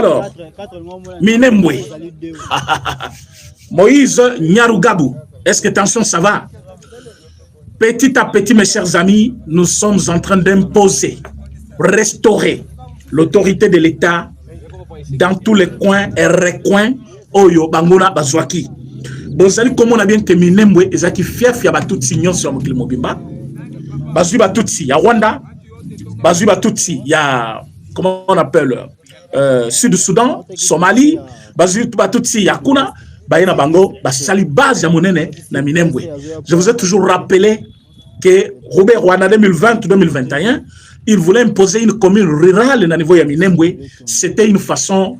Alors, Minembwe. Moïse Nyarugabou. Est-ce que tension, ça va? Petit à petit, mes chers amis, nous sommes en train d'imposer, restaurer l'autorité de l'État dans tous les coins et recoins. Oyo, Bangona, Bazwaki. Bozali, comme on a bien que Minembwe, et ça qui fief, il y a tout signon sur le Mobimba. Bazui Batutsi, il y a Rwanda. Bazui Batutsi, il y a, comment on appelle, Sud-Soudan, Somalie. Bazui Batutsi, il y a Kuna. Bayena Bango, Basali base ya monene na Minembwe. Je vous ai toujours rappelé que Robert Rwanda 2020-2021, il voulait imposer une commune rurale au niveau de Minembwe. C'était une façon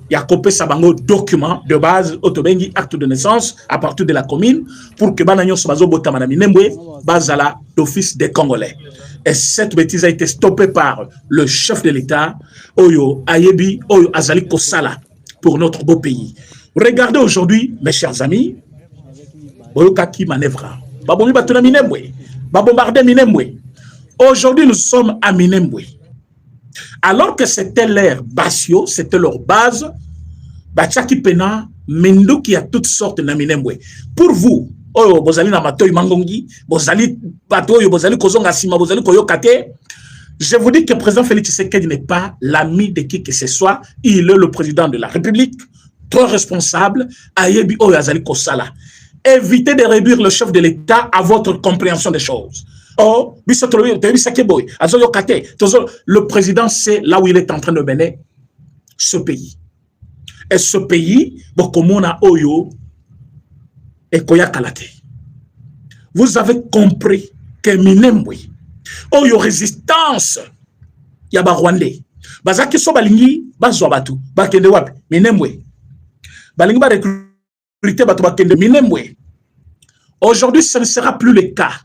de copier sa bango document de base, autobengi acte de naissance à partir de la commune pour que Banagnon Sobazo Botama na Minembwe basala d'office des Congolais. Et cette bêtise a été stoppée par le chef de l'État, Oyo Ayebi, Oyo Azali Kosala, pour notre beau pays. Regardez aujourd'hui, mes chers amis, Boyokaki manœuvra. Babomi Batuna Minembwe, Babombarde Minembwe. Aujourd'hui, nous sommes à Minembwe. Alors que c'était leur basio, c'était leur base, Bachaki Pena, Mendo qui a toutes sortes de Minembwe. Pour vous, oh, Bozali Namatoy Mangongi, Bozali Batoyo, Bozali Kozonga Sima, Bozali Koyokate, je vous dis que le président Félix Tshisekedi n'est pas l'ami de qui que ce soit. Il est le président de la République. Trop responsable, Ayebi Oyazali Kosala. Évitez de réduire le chef de l'État à votre compréhension des choses. Oh, le président sait là où il est en train de mener ce pays. Et ce pays, Oyo et Koya Kalate. Vous avez compris que Minembwe, Oyo résistance, Yaba Rwandais, Bazaki Sobalingi, Bazwabatu, Bakende Wapi, Minembwe. Aujourd'hui, ce ne sera plus le cas.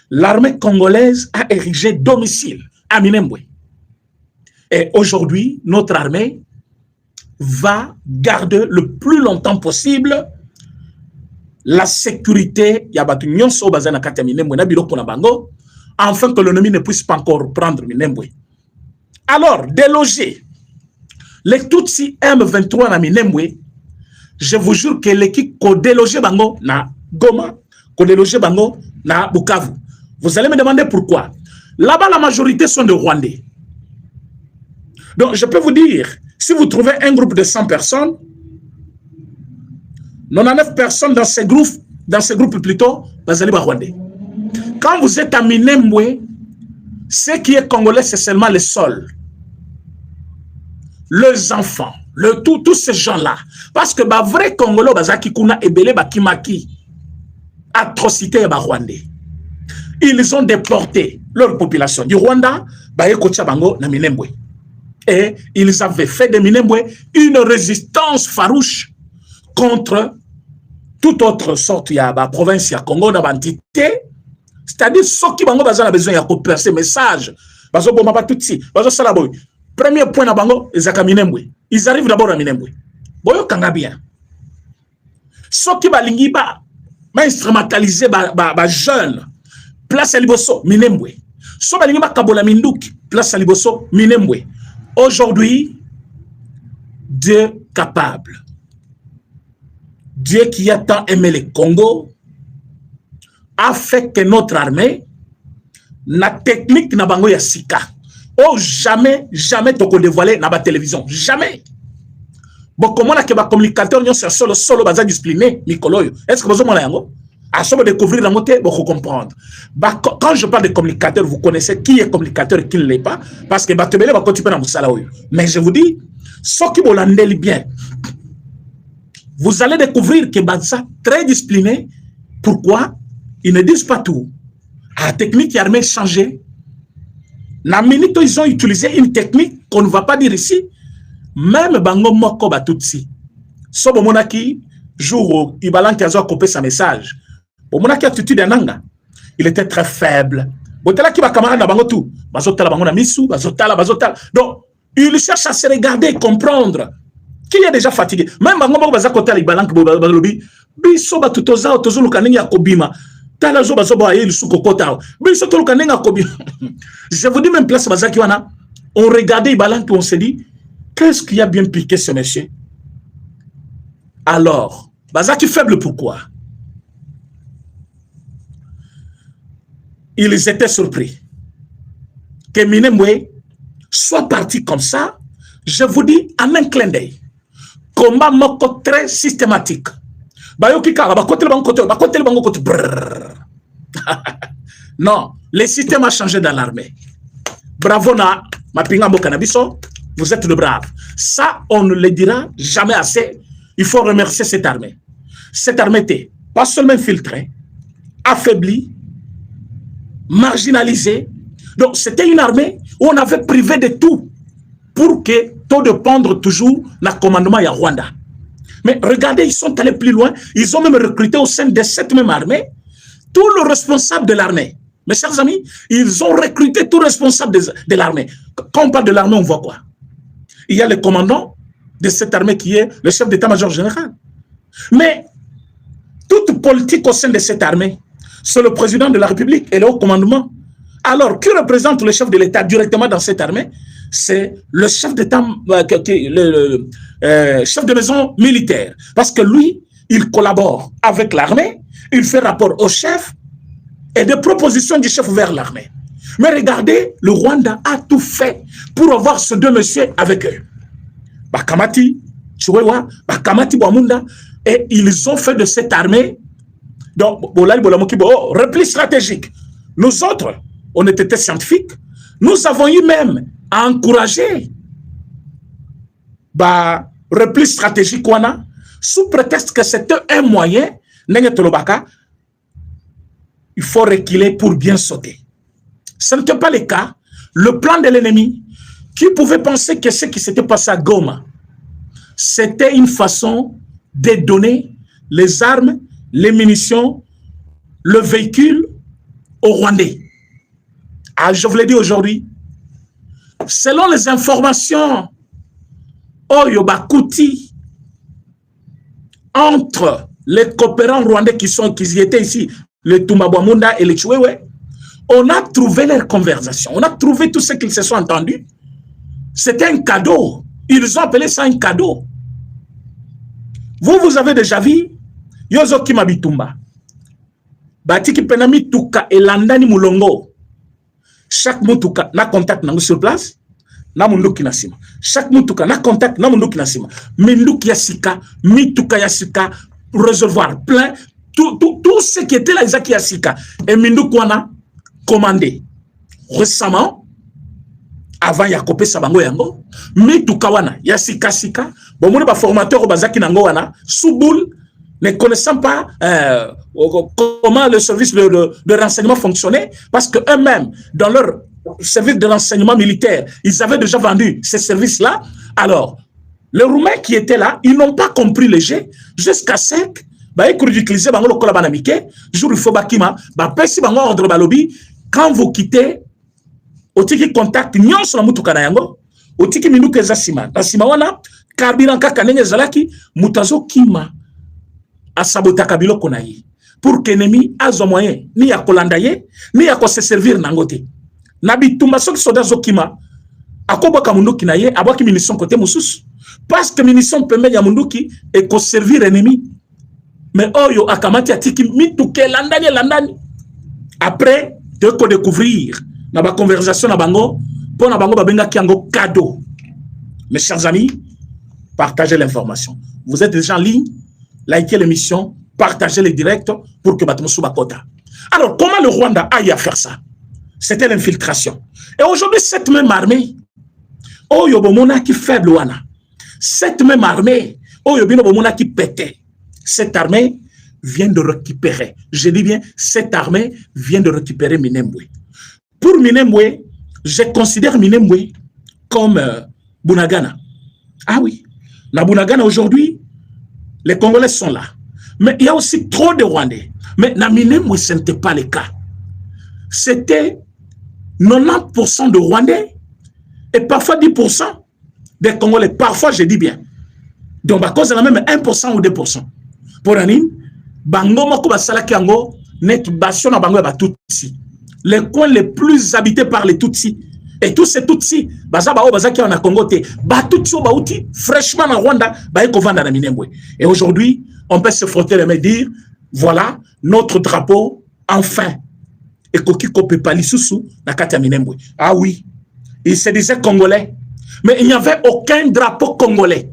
L'armée congolaise a érigé domicile à Minembwe. Et aujourd'hui, notre armée va garder le plus longtemps possible la sécurité afin que l'ennemi ne puisse pas encore prendre Minembwe. Alors, déloger les Tutsi M23 à Minembwe, je vous jure que l'équipe a délogé Bango na Goma, a délogé Bango na Bukavu. Vous allez me demander pourquoi. Là-bas, la majorité sont de Rwandais. Donc, je peux vous dire, si vous trouvez un groupe de 100 personnes, 99 personnes dans ces groupes plutôt, vous allez Rwandais. Quand vous êtes à Minembwe, ce qui est congolais, c'est seulement le sol. Les enfants, tous ces gens-là. Parce que les vrais Congolais, atrocité et Rwandais. Ils ont déporté leur population du Rwanda, et ils avaient fait de Minembwe une résistance farouche contre toute autre sorte de province de Congo, d'entité. C'est-à-dire, ceux qui ont besoin de percer message, premier point, ils arrivent d'abord à Minembwe. Boyo kanga bien. Ceux qui balingi ba instrumentaliser ba jeune, place à Liboso, Minembwe. Ceux balingi ba kabola minduki, place à Liboso, Minembwe. Aujourd'hui, Dieu capable. Dieu qui a tant aimé le Congo a fait que notre armée, la technique na bango ya sika. Oh, jamais toko dévoilé na ba télévision. Jamais. Bon, comment on a que ba communicateur nyon sur solo baza discipliné Mikoloyo. Est-ce que vous avez yango? À ce moment découvrir la montée, vous comprendre. Bah, quand je parle de communicateur, vous connaissez qui est communicateur et qui ne l'est pas, parce que Batebele va continuer dans Moussala. Mais je vous dis, ceux qui vous bien, vous allez découvrir que Banza très discipliné. Pourquoi? Ils ne disent pas tout. La technique qui a changé. La minute, ils ont utilisé une technique qu'on ne va pas dire ici. Même Bango Moko Batutsi. Sobo Monaki, jour où Ibalan qui a coupé sa message. Pour Monaki attitude d'Ananga, il était très faible. Botala qui va camarade na Bango tout. Bazotala Bango na Misu, Bazotala. Donc, il cherche à se regarder et comprendre qui est déjà fatigué. Même Bango Moko Bazakota Ibalan qui Balobi, Biso Batutoza, Otozo Lukanengi Akobima. Je vous dis même place on regardait Ibalan et on s'est dit Qu'est-ce qui a bien piqué ce monsieur? Alors, Bazaki faible pourquoi? Ils étaient surpris que Minembwe soit parti comme ça. Je vous dis en un clin d'œil. Combat moko très systématique. Non, le système a changé dans l'armée. Bravo na mapinga mokanabiso, vous êtes de braves. Ça, on ne le dira jamais assez. Il faut remercier cette armée. Cette armée était pas seulement infiltrée, affaiblie, marginalisée. Donc, c'était une armée où on avait privé de tout pour que tout dépendre toujours dans le commandement de Rwanda. Mais regardez, ils sont allés plus loin. Ils ont même recruté au sein de cette même armée tout le responsable de l'armée. Mes chers amis, ils ont recruté tout responsable de l'armée. Quand on parle de l'armée, on voit quoi? Il y a le commandant de cette armée qui est le chef d'état-major général. Mais toute politique au sein de cette armée, c'est le président de la République et le haut commandement. Alors, qui représente le chef de l'État directement dans cette armée? C'est le chef d'État, chef de maison militaire. Parce que lui, il collabore avec l'armée, il fait rapport au chef et des propositions du chef vers l'armée. Mais regardez, le Rwanda a tout fait pour avoir ces deux messieurs avec eux. Bakamati, Chiwewa, Bakamati, Bwamunda, et ils ont fait de cette armée donc, repli stratégique. Nous autres, on était scientifiques, nous avons eu même à encourager repli stratégique sous prétexte que c'était un moyen, il faut reculer pour bien sauter. Ce n'était pas le cas. Le plan de l'ennemi, qui pouvait penser que ce qui s'était passé à Goma, c'était une façon de donner les armes, les munitions, le véhicule aux Rwandais. Ah, je vous l'ai dit aujourd'hui, selon les informations Oyobakuti, entre les coopérants rwandais qui étaient ici, le Tumabwamunda et le Chiwewe, on a trouvé leur conversation, on a trouvé tout ce qu'ils se sont entendus. C'était un cadeau. Ils ont appelé ça un cadeau. Vous avez déjà vu Yozo Kimabitumba. Batiki Penami Tuka et Landani Mulongo. Chaque mutuka na contact nango sur place, na munduki nasima. Chaque mutuka na contact na munduki nasima. Minduki yasika, mituka yasika, réservoir plein, tout ce qui était là, Isaac yasika. Et minduki wana commandé. Récemment, avant Yakopé Sabango Yango, mituka wana yasika sika, bon mon formateur au bazaki nango wana, Souboul, ne connaissant pas comment le service de renseignement fonctionnait, parce qu'eux-mêmes, dans leur service de renseignement militaire, ils avaient déjà vendu ces services-là. Alors, les Roumains qui étaient là, ils n'ont pas compris le jeu jusqu'à ce que, quand vous quittez, au tiki contact, nyon sur la mutuka na yango, au tiki minuke za sima. Na sima wana, carburant kakanenge zalaki, mutazo kima. A sabotaka biloko na ye pour que l'ennemi azo moyen ni ya kolanda ye ni ya ko se servir nangote na bitumba soki soda zokima akoboka munduki na ye abwaki munition côté mususu parce que munition pembe ya munduki et ko servir ennemi mais oyo akamati atiki mituke landani après de ko découvrir na ba conversation na bango pour na bango babenga kiango cadeau. Mes chers amis, partagez l'information. Vous êtes déjà en ligne, likez l'émission, partagez les directs pour que Batmousou Bakota. Alors, comment le Rwanda a eu à faire ça? C'était l'infiltration. Et aujourd'hui, cette même armée, oh Yobomona qui faible wana, cette même armée, oh Yobomona qui pétait, cette armée vient de récupérer, je dis bien, cette armée vient de récupérer Minembwe. Pour Minembwe, je considère Minembwe comme Bunagana. Ah oui, la Bunagana aujourd'hui, les Congolais sont là. Mais il y a aussi trop de Rwandais. Mais dans Minembwe, ce n'était pas le cas. C'était 90% de Rwandais et parfois 10% des Congolais. Parfois, je dis bien. Donc, à cause de la même 1% ou 2%. Pour Anim, Bango Moko Basalaki Ango, net Bastion à Bango Tutsi. Les coins les plus habités par les Tutsis, Et tous ces Tutsi, qui en a Congo, Tutsi, fraîchement en Rwanda, na Minembwe. Et aujourd'hui, on peut se frotter les mains et dire, voilà, notre drapeau, enfin. Et Koki Kopepali Soussou, na Katia Minembwe. Ah oui, il se disait congolais. Mais il n'y avait aucun drapeau congolais.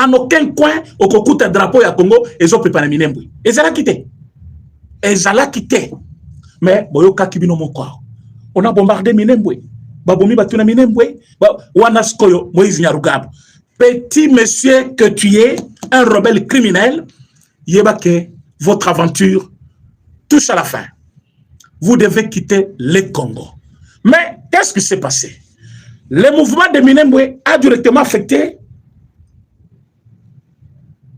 En aucun coin, au Kokuta drapeau ya Congo, ils ont préparé Minembwe. Et ça l'a quitté. Et ça l'a quitté. Mais, Boyoka Kibino Mokwa. On a bombardé Minembwe. Babomi Batuna Minembwe. Wanaskoyo, Moïse Nyarugab. Petit monsieur que tu es, un rebelle criminel, Yebake, votre aventure touche à la fin. Vous devez quitter le Congo. Mais, qu'est-ce qui s'est passé? Le mouvement de Minembwe a directement affecté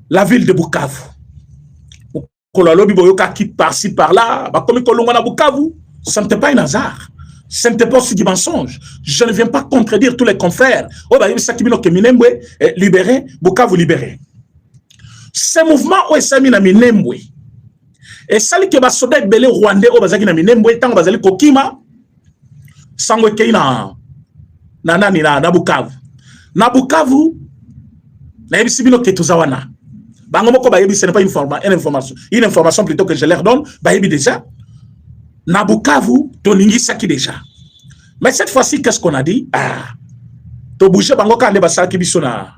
la ville de Bukavu. Qui par-ci, par-là, ça n'était pas un hasard. Ce n'était pas aussi du mensonge. Je ne viens pas contredire tous les confrères. Libéré, Bukavu libéré. Ce mouvement où est mis na Minembwe. Et ça, qui va soda belé rwandais au bazaki na Minembwe, tant bazali kokima, sangwe kei na Bukavu. Na Bukavu, na yebisibino ketuzawana. Ce n'est pas une information plutôt que je leur donne. Déjà, na Bukavu, toningi saki déjà. Mais cette fois-ci, qu'est-ce qu'on a dit? Ah, to bouger bango kande basaki biso na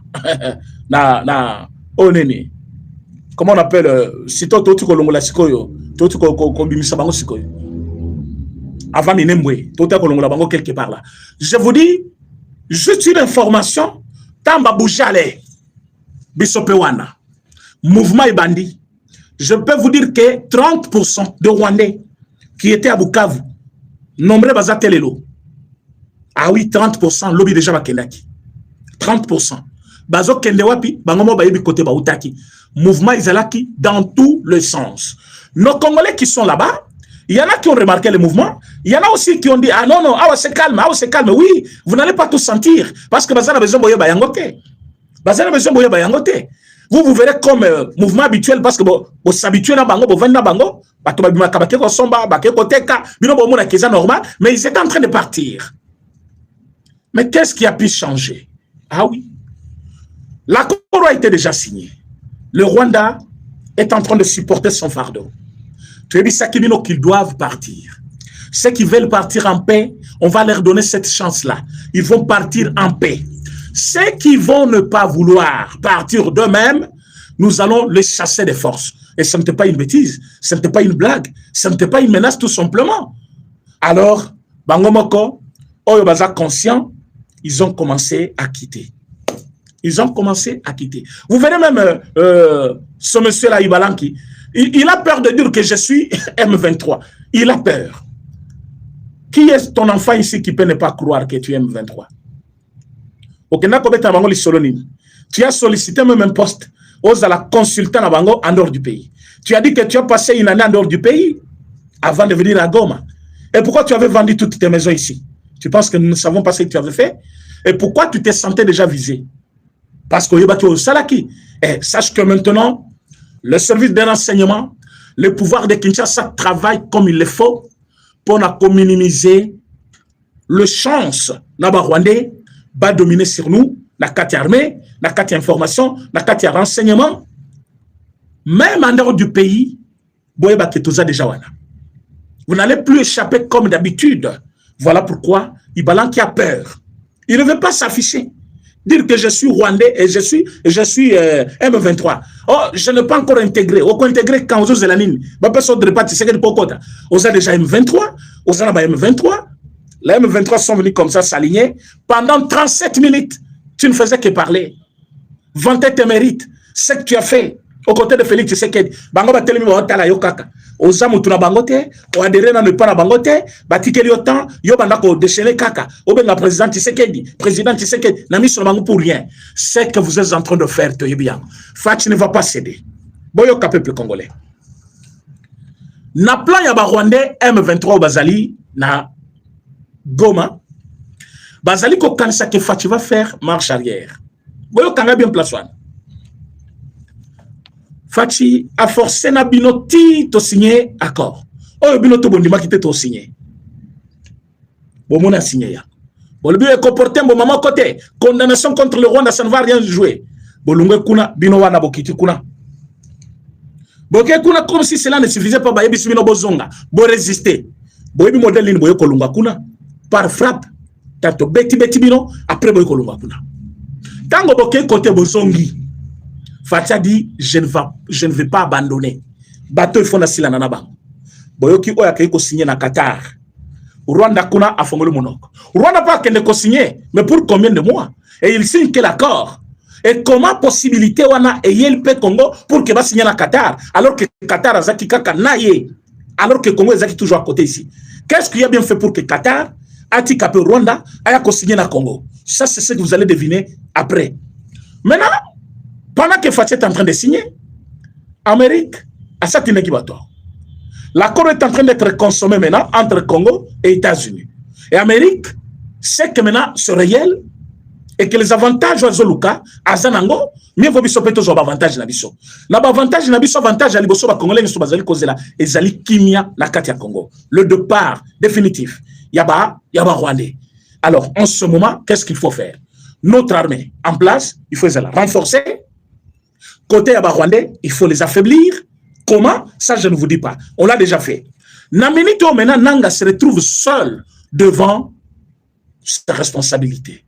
onene. Comment on appelle si to tu kolongola sikoyo, to tu kombimisa bango sikoyo. Avant Minembwe, to tu kolongola bango quelque part là. Je vous dis juste une information, tamba bouger aller. Biso pewana. Mouvement Ibandi, je peux vous dire que 30% de Rwandais qui étaient à Bukavu, nombreux bazatelelo. Ah oui, 30%, lobby déjà bakendaki. 30%. Bazo kendewapi, bangomo bayebi côté bautaki. Mouvement Izalaki dans tous les sens. Nos Congolais qui sont là-bas, il y en a qui ont remarqué le mouvement. Il y en a aussi qui ont dit, ah non, non, ah c'est calme, ah c'est calme. Oui, vous n'allez pas tout sentir. Parce que Bazana besoin boye bayangote. Bazana besoin boye bayangote. Vous verrez comme mouvement habituel parce que vous s'habituez à bango, vous venez à bango, normal, mais ils étaient en train de partir. Mais qu'est-ce qui a pu changer? Ah oui, l'accord a été déjà signé. Le Rwanda est en train de supporter son fardeau. Tu as dit ça qu'ils doivent partir. Ceux qui veulent partir en paix, on va leur donner cette chance-là. Ils vont partir en paix. Ceux qui vont ne pas vouloir partir d'eux-mêmes, nous allons les chasser de force. Et ce n'était pas une bêtise, ce n'était pas une blague, ce n'était pas une menace tout simplement. Alors, Bangomoko, Oyobaza conscient, ils ont commencé à quitter. Ils ont commencé à quitter. Vous verrez même ce monsieur-là, Ibalanki, il a peur de dire que je suis M23. Il a peur. Qui est ton enfant ici qui peut ne pas croire que tu es M23? Tu as sollicité même un poste aux la consultant en dehors du pays. Tu as dit que tu as passé une année en dehors du pays avant de venir à Goma. Et pourquoi tu avais vendu toutes tes maisons ici? Tu penses que nous ne savons pas ce que tu avais fait? Et pourquoi tu t'es senti déjà visé? Parce que tu es au Salaki. Et sache que maintenant, le service de renseignement, le pouvoir de Kinshasa travaille comme il le faut pour minimiser le chance Rwandais va dominer sur nous, la carte armée, la carte information, la carte renseignement, même en dehors du pays, vous n'allez plus échapper comme d'habitude. Voilà pourquoi Ibalanki a peur. Il ne veut pas s'afficher. Dire que je suis Rwandais et je suis M23. Oh, je n'ai pas encore intégré. Au intégré quand vous avez la ligne. Vous avez déjà M23, vous avez M23. Les M23 sont venus comme ça s'aligner. Pendant 37 minutes, tu ne faisais que parler. Vanter tes mérites. Ce que tu as fait aux côtés de Félix Tshisekedi. Bango ba telemi ba otala yo kaka. Ozamu tuna bangote, o adhéré na ne pas na bangote, batikeli autant, yo bandako déchaîner kaka. Obenga président Tshisekedi, na miso bango pour rien. Ce que vous êtes en train de faire, te bien. Fati ne va pas céder. Boyo ka peuple congolais. Na plan ya ba Rwandais M23 bazali na Goma, bazali ko kanisa ke Fati va faire marche arrière. Boyo kanga bien place wana. Fati a forcé na binoti to signer accord. Oyo binoto bondima kite to signer. Bon, mon a signé. Bolbi est comporté mon maman côté. Condamnation contre le Rwanda, ça ne va rien jouer. Bolungue kuna, bino wana bokiti kuna. Boké kuna comme si cela ne suffisait pas, bayebi simino bozonga. Bo résister. Boyebi modèle ni boye kolunga kuna. Par frappe. Tanto beti bino, après boye kolunga kuna. Tango boké côté bozongi. Fatia dit, je ne vais pas abandonner. Bateau il faut na sila nana bang. Boyoki oya keko signé na Qatar. Rwanda kuna a fongolo monoko. Rwanda pas qu'elle ne signé, mais pour combien de mois? Et il signe quel accord? Et comment possibilité wana et YLP Congo pour que va signer na Qatar alors que Qatar a zaki kaka naye alors que Congo est zaki toujours à côté ici. Qu'est-ce qu'il y a bien fait pour que Qatar a tikapé Rwanda aya ko signer na Congo? Ça c'est ce que vous allez deviner après. Maintenant, pendant que Fatih est en train de signer, Amérique a ça qui n'est pas tort. L'accord est en train d'être consommé maintenant entre Congo et États-Unis. Et Amérique sait que maintenant c'est réel et que les avantages aux Zoluka, à Zanango, mieux vaut biso peto zo avantage na biso. Na avantage na biso avantage à liboso ba Congolais biso bazali kozela ezali kimia na kati ya Congo. Le départ définitif. Yaba Rwandais. Alors en ce moment, qu'est-ce qu'il faut faire? Notre armée en place, il faut la renforcer. Côté Yaba Rwandais, il faut les affaiblir. Comment? Ça, je ne vous dis pas. On l'a déjà fait. Namenito maintenant, Nanga se retrouve seul devant sa responsabilité.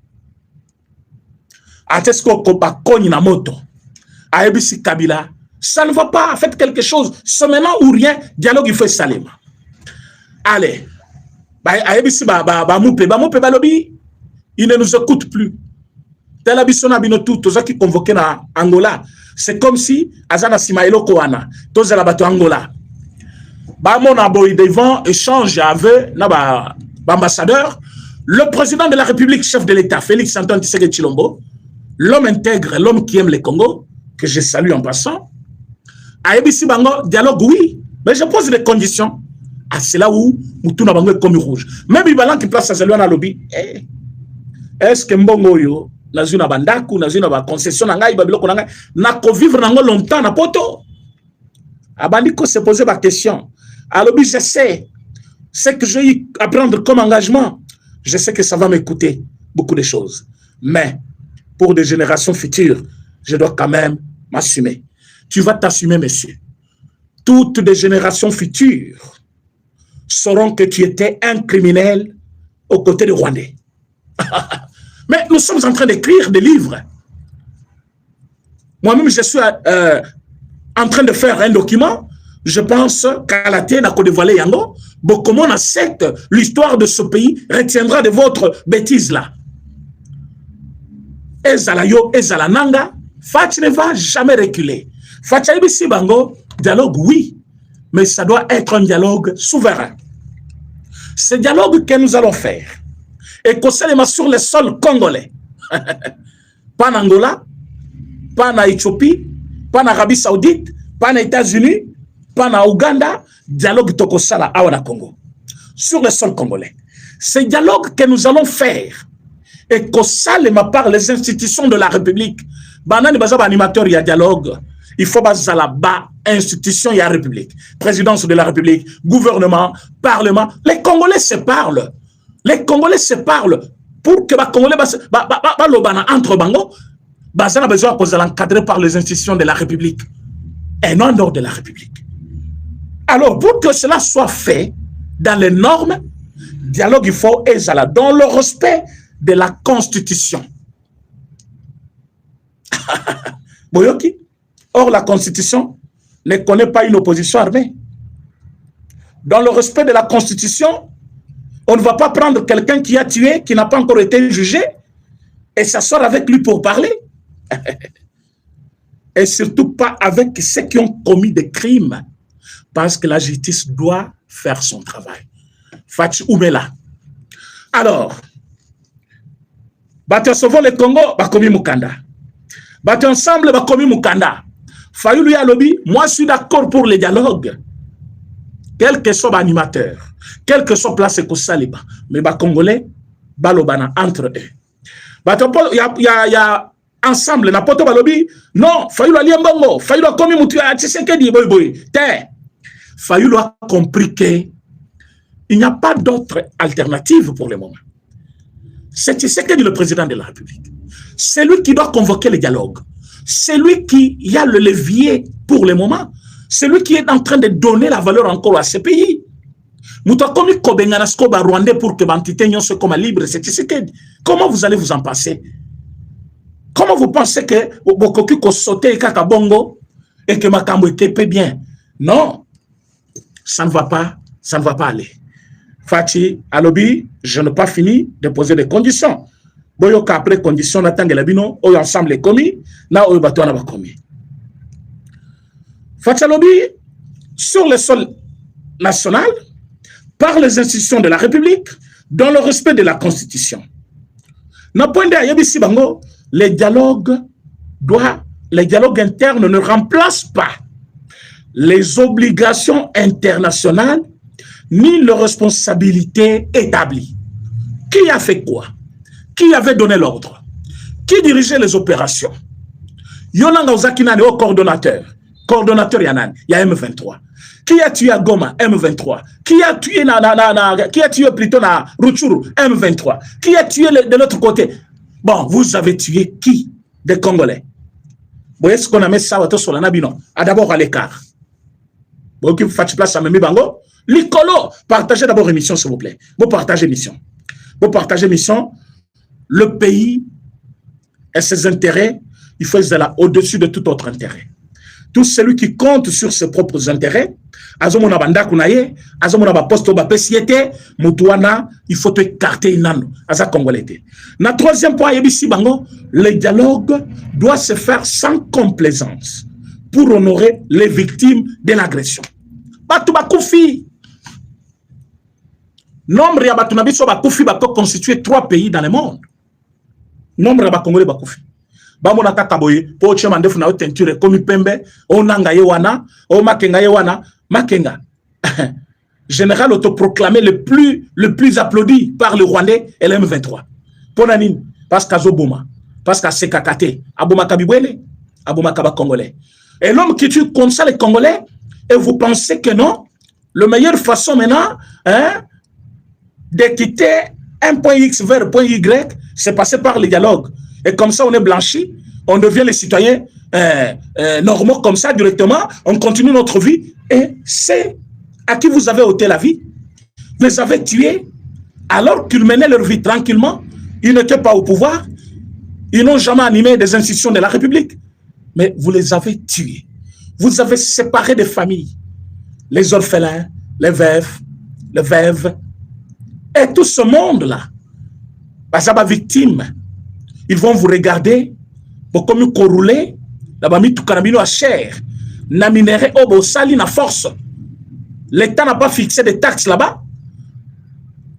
Atesko Kopa Koni Namoto. Aebisi Kabila. Ça ne va pas. Faites quelque chose. C'est maintenant ou rien. Dialogue, il faut Salema. Allez. Aebisi Moupe Balobi. Il ne nous écoute plus. Tel Abissona Binotou, tous ceux qui convoquaient na Angola. C'est comme si Azana Simaelo Koana, tous les bateaux Angola. Mon aboy devant échange avec l'ambassadeur, le président de la République, chef de l'État, Félix Antoine Tshisekedi Tshilombo, l'homme intègre, l'homme qui aime le Congo, que je salue en passant. A Ebisi Bango, dialogue, oui, mais je pose des conditions. Ah, c'est là où Moutouna Bango est comme rouge. Même Ibalan qui place à Zelouana Lobby, est-ce que Mbongo yo na zuna bandaku na zuna ba concession na ngai ba biloko na ngai na ko vivre nango longtemps na poto abandiko se poser ma question alors je sais ce que je vais apprendre comme engagement, je sais que ça va m'écouter beaucoup de choses, mais pour des générations futures je dois quand même m'assumer. Tu vas t'assumer, monsieur. Toutes les générations futures sauront que tu étais un criminel aux côtés de Rwandais. Mais nous sommes en train d'écrire des livres. Moi-même, je suis en train de faire un document. Je pense qu'à la tête, on a dévoilé Yango. Bon, comment on accepte l'histoire de ce pays retiendra de votre bêtise là. Ezalayo, Ezalananga, Fatih ne va jamais reculer. Fatih Ibisi Bango, dialogue, oui, mais ça doit être un dialogue souverain. Ce dialogue que nous allons faire, et qu'on sur le sol congolais. Pas en Angola, pas en Éthiopie, pas en Arabie Saoudite, pas en États-Unis, pas en Ouganda, dialogue Tokosala à Congo. Sur le sol congolais. Ce dialogue que nous allons faire, et qu'on salema par les institutions de la République. Banani bazaba animateur, il y a dialogue. Il faut baser là-bas, institution, il y a République. Présidence de la République, gouvernement, parlement. Les Congolais se parlent. Les Congolais se parlent pour que les Congolais entre Bango, ils ont besoin de l'encadrer par les institutions de la République et non dehors de la République. Alors, pour que cela soit fait dans les normes, dialogue, il faut être dans le respect de la Constitution. Boyoki, or la Constitution ne connaît pas une opposition armée. Dans le respect de la Constitution, on ne va pas prendre quelqu'un qui a tué, qui n'a pas encore été jugé, et s'asseoir avec lui pour parler. Et surtout pas avec ceux qui ont commis des crimes. Parce que la justice doit faire son travail. Fatih Oumela. Alors, Bati Sauvons le Congo, Bakomi Mukanda. Bati ensemble, Bakomi Mukanda. Fayou lui a lobby, moi je suis d'accord pour le dialogue. Quel que soit l'animateur, quel que soit place que Saliba, mais les Congolais, balobana entre eux. Il y a ensemble, n'a pas de balobi, non, Fayou a liembongo, Fayou a commis moutu à Tshisekedi, boy. Fayou a compris que Il n'y a pas d'autre alternative pour le moment. C'est Tshisekedi, le président de la République. C'est lui qui doit convoquer le dialogue. C'est lui qui a le levier pour le moment. C'est lui qui est en train de donner la valeur encore à ce pays. Rwandais pour que l'entité soit comme libre, c'est Tshisekedi. Comment vous allez vous en passer? Comment vous pensez que Bokoki ko sauter Kakabongo et que Makambo était bien? Non, ça ne va pas aller. Fati, Alobi, je n'ai pas fini de poser des conditions. Boyoka après conditions, n'attendez la bino, ou ensemble les commis, na ou bateau n'a pas commis. Fati Alobi, sur le sol national, par les institutions de la République, dans le respect de la Constitution. Na point de Ayabisi Bango, les dialogues internes ne remplacent pas les obligations internationales ni les responsabilités établies. Qui a fait quoi? Qui avait donné l'ordre? Qui dirigeait les opérations? Yolanda Ozakinane au coordonnateur. Coordonnateur Yanan, il y a M23. Qui a tué à Goma? M23. Qui a tué qui a tué plutôt na Rutshuru? M23. Qui a tué de l'autre côté? Bon, vous avez tué qui? Des Congolais. Vous voyez ce qu'on a mis ça sur la Nabino? D'abord à l'écart. Vous faites place à Memi Bango. L'Icolo, partagez d'abord émission, s'il vous plaît. Vous partagez mission. Vous partagez mission. Le pays et ses intérêts, il faut être au-dessus de tout autre intérêt. Tout celui qui compte sur ses propres intérêts, azomona banda kunaye, azomona ba poste ba pesiete, mutuana, il faut écarter inano, aza congolais. Na troisième point, yebisi bango, le dialogue doit se faire sans complaisance pour honorer les victimes de l'agression. Batu bakufi. Nombre ya batu nabiso bakufi peut constituer 3 pays dans le monde. Nombre ya bakongolais bakufi. Bamona kakaboye po chema ndefu na teinture komi pembe onanga yewana o makenga yewana makenga général autoproclamé le plus applaudi par le Rwandais et le M23 ponanine parce qu'azoboma parce qu'à sekakate aboma kabibwele aboma kaba congolais et l'homme qui tue comme ça les Congolais et vous pensez que non, la meilleure façon maintenant de quitter un point X vers un point Y c'est passer par le dialogue. Et comme ça, on est blanchi, on devient les citoyens normaux comme ça directement, on continue notre vie. Et c'est à qui vous avez ôté la vie. Vous les avez tués alors qu'ils menaient leur vie tranquillement. Ils n'étaient pas au pouvoir. Ils n'ont jamais animé des institutions de la République. Mais vous les avez tués. Vous avez séparé des familles. Les orphelins, les veuves. Et tout ce monde-là, ça va victime. Ils vont vous regarder, comme vous rouler, là-bas, tout carabino à chair, na minéré, sali na force. L'État n'a pas fixé des taxes là-bas.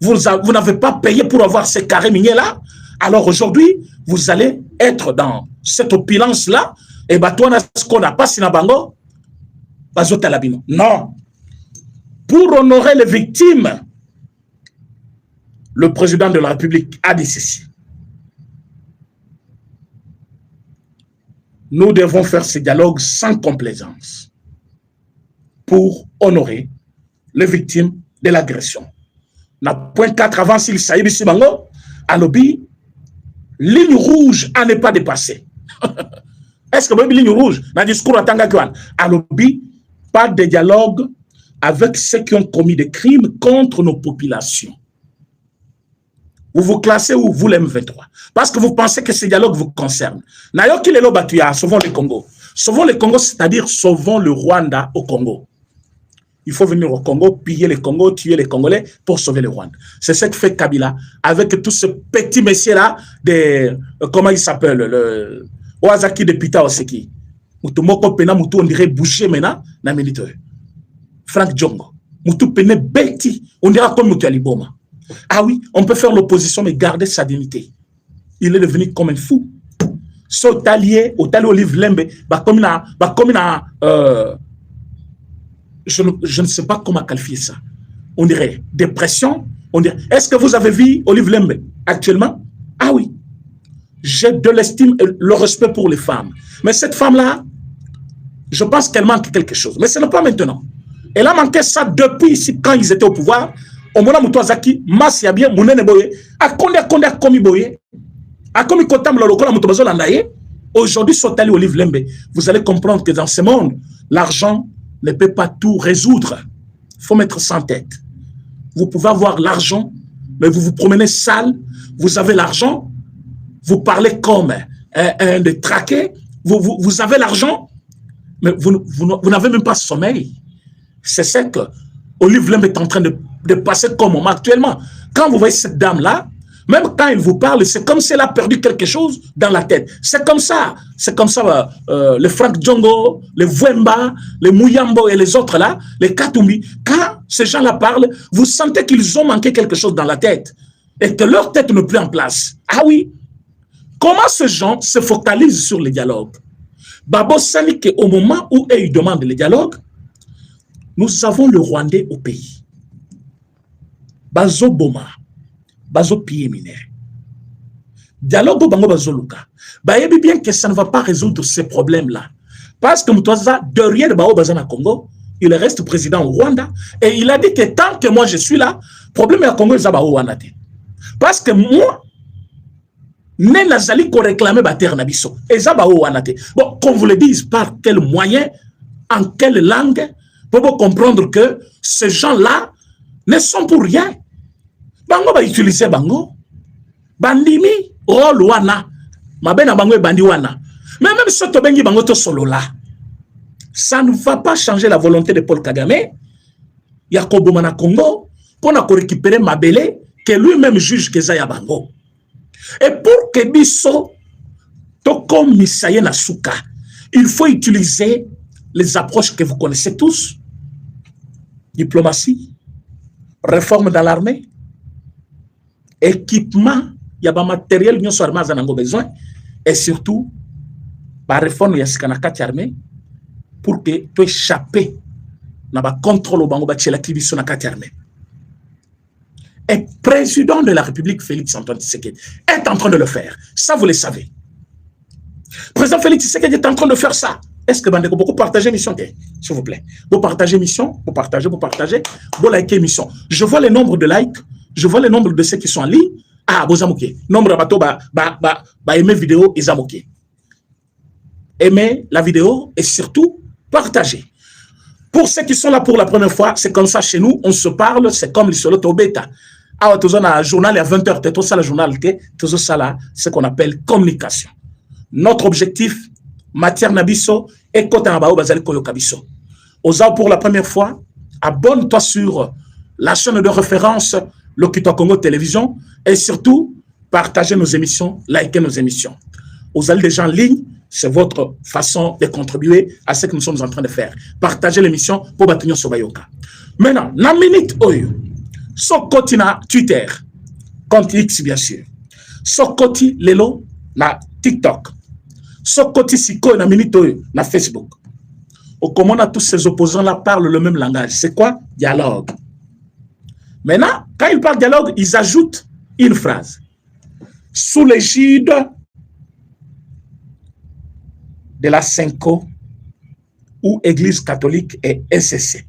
Vous n'avez pas payé pour avoir ces carrés miniers-là. Alors aujourd'hui, vous allez être dans cette opulence-là, et toi, ce qu'on n'a pas, c'est na bango, non. Pour honorer les victimes, le président de la République a dit ceci. Nous devons faire ce dialogue sans complaisance pour honorer les victimes de l'agression. Na point 4 avant s'il s'agit si bango, à l'obi, ligne rouge à ne pas dépasser. Est-ce que vous avez ligne rouge dans le discours à Tangakwan? À l'obi, pas de dialogue avec ceux qui ont commis des crimes contre nos populations. Vous vous classez où vous les M23 parce que vous pensez que ce dialogue vous concerne. Nayoki lelo batuya, sauvons le Congo. Sauvons le Congo, c'est-à-dire sauvons le Rwanda au Congo. Il faut venir au Congo, piller le Congo, tuer les Congolais pour sauver le Rwanda. C'est ce que fait Kabila avec tout ce petit messier-là de comment il s'appelle le Oazaki de Pita Oseki. Mutu moko pena mutu on dirait boucher maintenant na militaire. Frank Djongo. Mutu pena belti, on dirait comme mutu aliboma. Ah oui, on peut faire l'opposition, mais garder sa dignité. Il est devenu comme un fou. Sotalier, Olive Lembe, je ne sais pas comment qualifier ça. On dirait dépression. On dirait. Est-ce que vous avez vu Olive Lembe actuellement? Ah oui. J'ai de l'estime et le respect pour les femmes. Mais cette femme-là, je pense qu'elle manque quelque chose. Mais ce n'est pas maintenant. Elle a manqué ça depuis ici, quand ils étaient au pouvoir. Omona Mutuazaki, Mas Yabien, Mounene Boye, a komi Boye, a komi Kotam Lolokola Mutobazo Landaye. Aujourd'hui, Sotali Olive Lembe, vous allez comprendre que dans ce monde, l'argent ne peut pas tout résoudre. Il faut mettre ça en tête. Vous pouvez avoir l'argent, mais vous vous promenez sale, vous avez l'argent, vous parlez comme de traqué, vous avez l'argent, mais vous n'avez même pas sommeil. C'est ça que Olive Lembe est en train de passer comme moment actuellement. Quand vous voyez cette dame-là, même quand il vous parle, c'est comme si elle a perdu quelque chose dans la tête. C'est comme ça. C'est comme ça, les Frank Djongo, les Vwemba, les Muyambo et les autres là, les Katumbi. Quand ces gens-là parlent, vous sentez qu'ils ont manqué quelque chose dans la tête et que leur tête n'est plus en place. Ah oui. Comment ces gens se focalisent sur les dialogues? Babo Sani, au moment où ils demandent les dialogues, nous avons le Rwandais au pays. Bazo Boma. Bazo pied mineur. Dialogue bango bazo luka. Bayebi bien que ça ne va pas résoudre ces problèmes-là. Parce que Mutwaza, derrière Bao Bazana Congo, il reste président au Rwanda. Et il a dit que tant que moi je suis là, problème à Congo, il Bao Wanate. Parce que moi, ne nazali ko réclamer Bater Nabiso. Et Bao Wanate. Bon, qu'on vous le dise par quel moyen, en quelle langue, pour vous comprendre que ces gens-là ne sont pour rien. Bango va utiliser bango. Bandimi, rôle wana. Mabena bango bandi wana. Mais même si tu bengi bango to solo là, ça ne va pas changer la volonté de Paul Kagame. Yakobo Mana Congo, pour récupérer Mabele, que lui-même juge que Zaya bango. Et pour que Bisso, Toko Misaye Nasuka, il faut utiliser les approches que vous connaissez tous. Diplomatie, réforme dans l'armée, équipement, il y a des matériels qui sont besoin, et surtout, la réforme de la armée pour que tu échappes à la contrôle au Bango de la Kibiso na armée. Et le président de la République, Félix Antoine Tshisekedi, est en train de le faire. Ça, vous le savez. Le président Félix Tshisekedi est en train de faire ça. Est-ce que vous beaucoup partagez mission, s'il vous plaît? Vous partagez mission, vous partagez, vous likez mission. Je vois le nombre de likes, je vois le nombre de ceux qui sont en ligne. Ah, vous amouké. Nombre de bateaux, aimer vidéo, ils amouké. Aimez la vidéo et surtout, partagez. Pour ceux qui sont là pour la première fois, c'est comme ça chez nous, on se parle, c'est comme les solos au bêta. Ah, tu as un journal à 20h, tu as tout ça, le journal, tout ça là, c'est ce qu'on appelle communication. Notre objectif, matière nabiso, et côté en bas, bazali koyoka biso. Osa pour la première fois, abonne-toi sur la chaîne de référence Lokito Congo Télévision et surtout, partagez nos émissions, likez nos émissions. Vous avez des gens en ligne, c'est votre façon de contribuer à ce que nous sommes en train de faire. Partagez l'émission pour bâtir Sobayoka. Maintenant, na minute oyo, so koti na Twitter, compte X bien sûr, so koti lelo na TikTok, so koti siko na minute oyo na Facebook. Au comment tous ces opposants-là parlent le même langage. C'est quoi? Dialogue. Maintenant, quand ils parlent dialogue, ils ajoutent une phrase. Sous l'égide de la Senko ou Église catholique et SCC.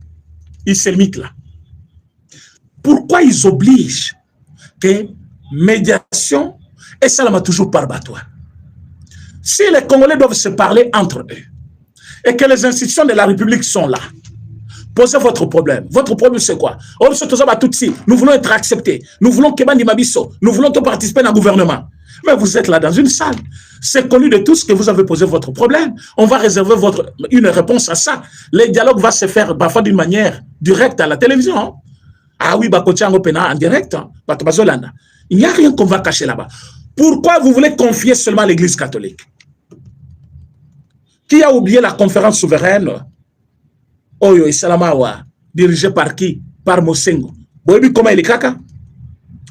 Ils se limitent là. Pourquoi ils obligent que médiation et ça m'a toujours par bateau? Si les Congolais doivent se parler entre eux et que les institutions de la République sont là, posez votre problème. Votre problème, c'est quoi? Nous voulons être acceptés. Nous voulons Kebandi Mabiso. Nous voulons participer dans le gouvernement. Mais vous êtes là dans une salle. C'est connu de tous que vous avez posé votre problème. On va réserver une réponse à ça. Le dialogue va se faire parfois d'une manière directe à la télévision. Hein? Ah oui, en direct. Hein? Il n'y a rien qu'on va cacher là-bas. Pourquoi vous voulez confier seulement à l'Église catholique? Qui a oublié la conférence souveraine Oyo et Salamawa, dirigée par qui? Par Mosengo. Boyebi comment il est kaka?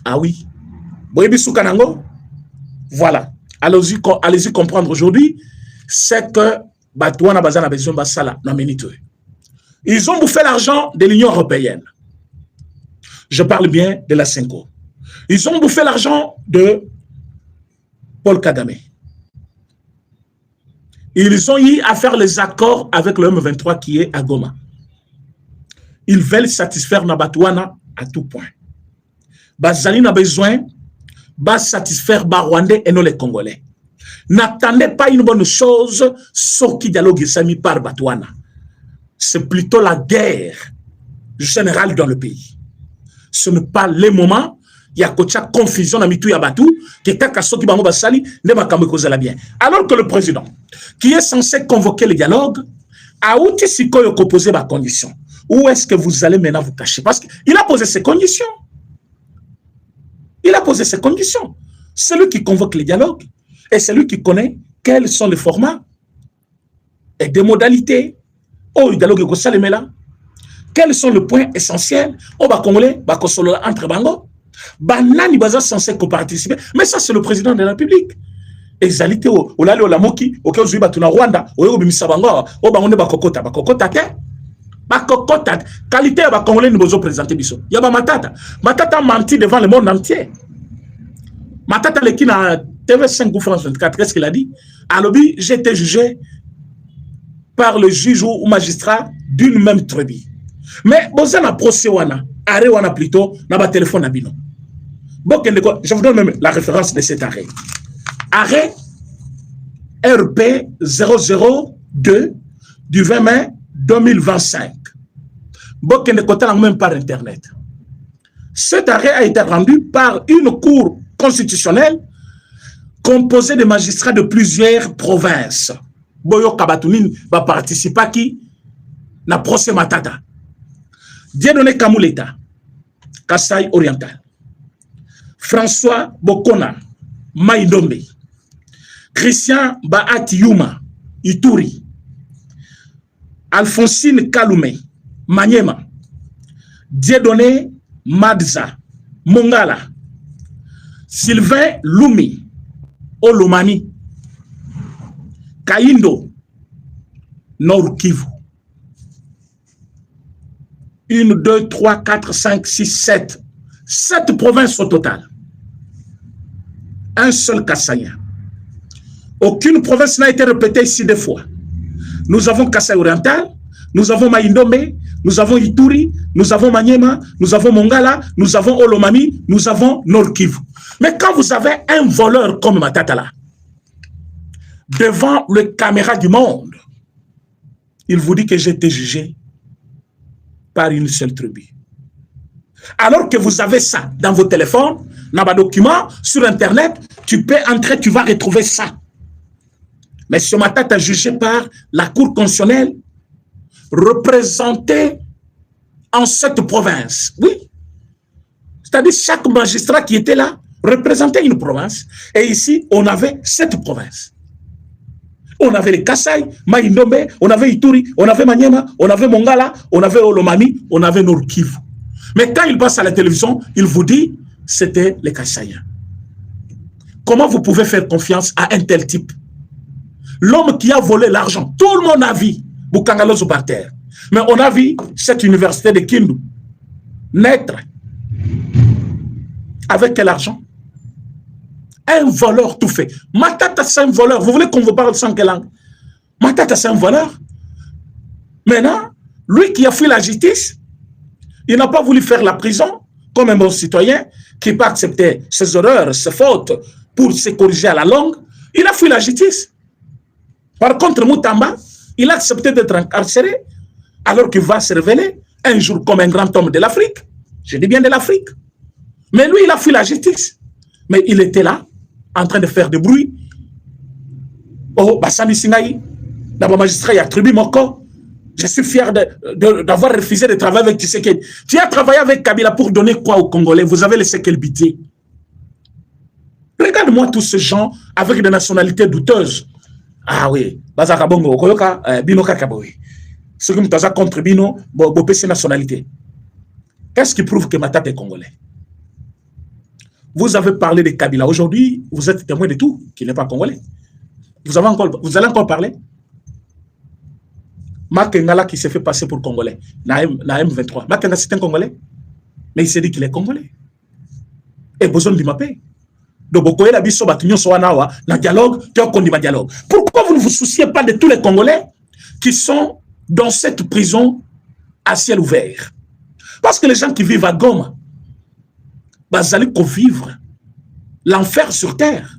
Ah oui. Boyebi Soukanango? Voilà. Allez-y comprendre aujourd'hui, c'est que Batouana Bazana besoin Basala na minute. Ils ont bouffé l'argent de l'Union européenne. Je parle bien de la Senko. Ils ont bouffé l'argent de Paul Kagame. Ils ont eu à faire les accords avec le M23 qui est à Goma. Ils veulent satisfaire Nabatouana à tout point. Bazali n'a besoin de satisfaire les Rwandais et non les Congolais. N'attendez pas une bonne chose, sauf qui dialogue sami par Batouana. C'est plutôt la guerre générale dans le pays. Ce n'est pas le moment. Il y a confusion dans Mitou Yabatou, qui est Kakaso qui va basali, ne va pas me causer la bien. Alors que le président, qui est censé convoquer le dialogue, a outil si quoi opposé ma condition. Où est-ce que vous allez maintenant vous cacher? Parce qu'il a posé ses conditions. Il a posé ses conditions. C'est lui qui convoque le dialogue et c'est lui qui connaît quels sont les formats et des modalités. Oh, le dialogue est ça les là. Quels sont les points essentiels? Oh, bah congolais, bah kosolo entre bango. Banani baza censé participer. Mais ça c'est le président de la République. Exalité au lali au lamoki, au cas où tu vas Rwanda, au yo bimisa bango, au bango ne bakokota, bakokota te. Bakokota, qualité ba congolais nous besoin présenter biso. Yaba Matata. Matata menti devant le monde entier. Matata le qui na TV5 ou France 24, qu'est-ce qu'il a dit? À l'objet, j'ai été jugé par le juge ou magistrat d'une même tribu. Mais boza na procès wana, arrêt wana plutôt na ba téléphone na bino. Bon, je vous donne même la référence de cet arrêt. Arrêt RP 002 du 20 mai 2025. Bon, même par Internet. Cet arrêt a été rendu par une cour constitutionnelle composée de magistrats de plusieurs provinces. Boyo Kabatounine va participer à qui? Na procès Matata. Dieudonné Kamouleta, Kasaï Oriental. François Bokona, Maïdombe. Christian Bahati Yuma, Ituri. Alphonsine Kaloumé, Maniema. Dieudonné Madza, Mongala. Sylvain Loumi, Olomani. Kaindo, Nord Kivu. 1, 2, 3, 4, 5, 6, 7. 7 provinces au total. Un seul Kassaya. Aucune province n'a été répétée ici 2 fois. Nous avons Kassai Oriental, nous avons Maïndombe, nous avons Ituri, nous avons Maniema, nous avons Mongala, nous avons Olomami, nous avons Nord Kivu. Mais quand vous avez un voleur comme Matatala, devant les caméras du monde, il vous dit que j'ai été jugé par une seule tribu. Alors que vous avez ça dans vos téléphones, dans vos documents, sur Internet, tu peux entrer, tu vas retrouver ça. Mais ce matin, tu as jugé par la Cour constitutionnelle représentée en 7 provinces. Oui. C'est-à-dire chaque magistrat qui était là représentait une province. Et ici, on avait 7 provinces. On avait les Kassai, Maïndombe, on avait Ituri, on avait Maniema, on avait Mongala, on avait Olomami, on avait Nord Kivu. Mais quand il passe à la télévision, il vous dit c'était les Kassaïens. Comment vous pouvez faire confiance à un tel type? L'homme qui a volé l'argent, tout le monde a vu Bukangalozo par terre. Mais on a vu cette université de Kindu naître. Avec quel argent? Un voleur tout fait. Matata, c'est un voleur. Vous voulez qu'on vous parle sans quelle langue? Matata, c'est un voleur. Maintenant, lui qui a fui la justice, il n'a pas voulu faire la prison comme un bon citoyen qui peut accepter ses erreurs, ses fautes pour se corriger à la longue. Il a fui la justice. Par contre, Moutamba, il a accepté d'être incarcéré alors qu'il va se révéler un jour comme un grand homme de l'Afrique. Je dis bien de l'Afrique. Mais lui, il a fui la justice. Mais il était là, en train de faire du bruit. Oh, Bassami Singaï, d'abord magistrat, il a attribué mon corps. Je suis fier d'avoir refusé de travailler avec Tshisekedi. Tu as travaillé avec Kabila pour donner quoi aux Congolais? Vous avez laissé quel budget? Regarde-moi tous ces gens avec des nationalités douteuses. Ah oui, Bazaka Bongo, Koyoka, Bino Kakaboui. Ceux qui me contre Bino, Bopé, c'est nationalité. Qu'est-ce qui prouve que Matata est congolais? Vous avez parlé de Kabila. Aujourd'hui, vous êtes témoin de tout, qu'il n'est pas congolais. Vous allez encore parler? Makengala qui s'est fait passer pour congolais, na M23. Makengala c'est un congolais, mais il s'est dit qu'il est congolais. Et besoin de m'appeler. Donc, Bokoye la biso batunyo soanawa, na dialogue, tu as conduit ma dialogue. Pourquoi vous ne vous souciez pas de tous les Congolais qui sont dans cette prison à ciel ouvert? Parce que les gens qui vivent à Goma, bazali vivre l'enfer sur terre.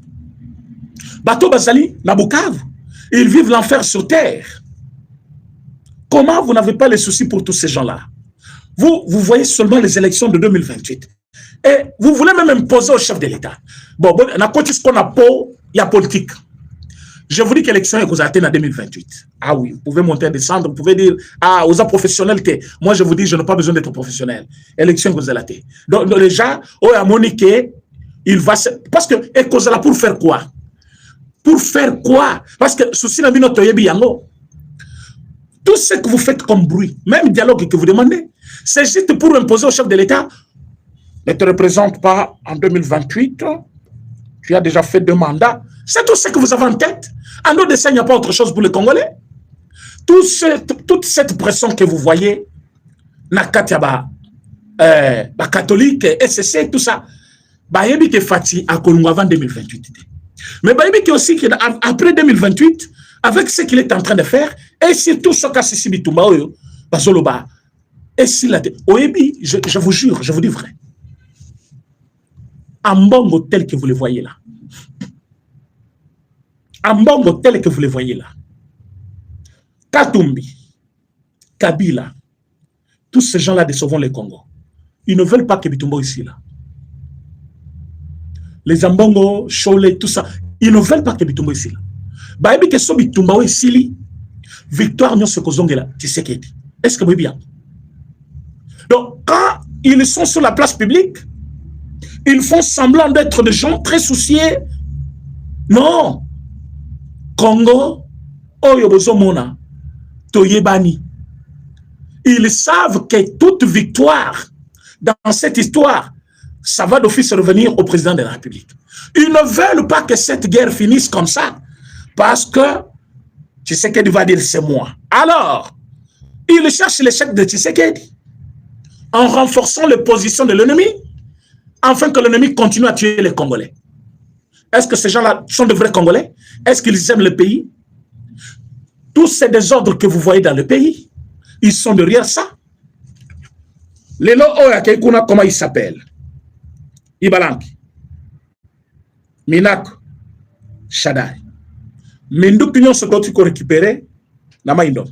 Bato bazali na Bukavu, ils vivent l'enfer sur terre. Comment vous n'avez pas les soucis pour tous ces gens-là? Vous voyez seulement les élections de 2028. Et vous voulez même imposer au chef de l'État. Bon, on a ce qu'on a pour, il y a politique. Je vous dis que l'élection est vous en 2028. Ah oui, vous pouvez monter et descendre, vous pouvez dire, ah, aux professionnels, moi je vous dis, je n'ai pas besoin d'être professionnel. Élection vous allez la donc les gens, oh, à Monique, il va se... Parce que, et cause là pour faire quoi? Pour faire quoi? Parce que, souci n'a notre yango. Tout ce que vous faites comme bruit, même dialogue que vous demandez, c'est juste pour imposer au chef de l'État, ne te représente pas en 2028, tu as déjà fait 2 mandats. C'est tout ce que vous avez en tête. En dehors de ça, il n'y a pas autre chose pour les Congolais. Toute cette pression que vous voyez, Nakatiaba, catholique, SCC, tout ça, Bayebi ke Fati a Kolungu avant 2028. Mais Bayebi ke aussi après 2028, avec ce qu'il est en train de faire, et surtout ce qu'a Sissi Bitumba, Bazoloba, et s'il a Oyebi, je vous jure, je vous dis vrai, en Mbongo tel que vous le voyez là, en Mbongo tel que vous le voyez là, Katumbi, Kabila, tous ces gens-là de Sauvons le Congo, ils ne veulent pas que Bitumba ici là. Les Ambongo, Cholet, tout ça, ils ne veulent pas que Bitumba ici là. Baebi que so Bitumba ici, victoire non se kozongela, tu sais qu'est. Est-ce que vous bien? Donc quand ils sont sur la place publique, ils font semblant d'être des gens très souciés. Non. Congo, Oyobozomona, Toyebani. Ils savent que toute victoire dans cette histoire, ça va d'office revenir au président de la République. Ils ne veulent pas que cette guerre finisse comme ça, parce que Tshisekedi va dire c'est moi. Alors, ils cherchent l'échec de Tshisekedi en renforçant les positions de l'ennemi, afin que l'ennemi continue à tuer les Congolais. Est-ce que ces gens-là sont de vrais Congolais? Est-ce qu'ils aiment le pays? Tous ces désordres que vous voyez dans le pays, ils sont derrière ça. Les lots, comment ils s'appellent? Ibalanki, Minak, Shadai. Minduki nyon se doit récupérer, Nama Indom.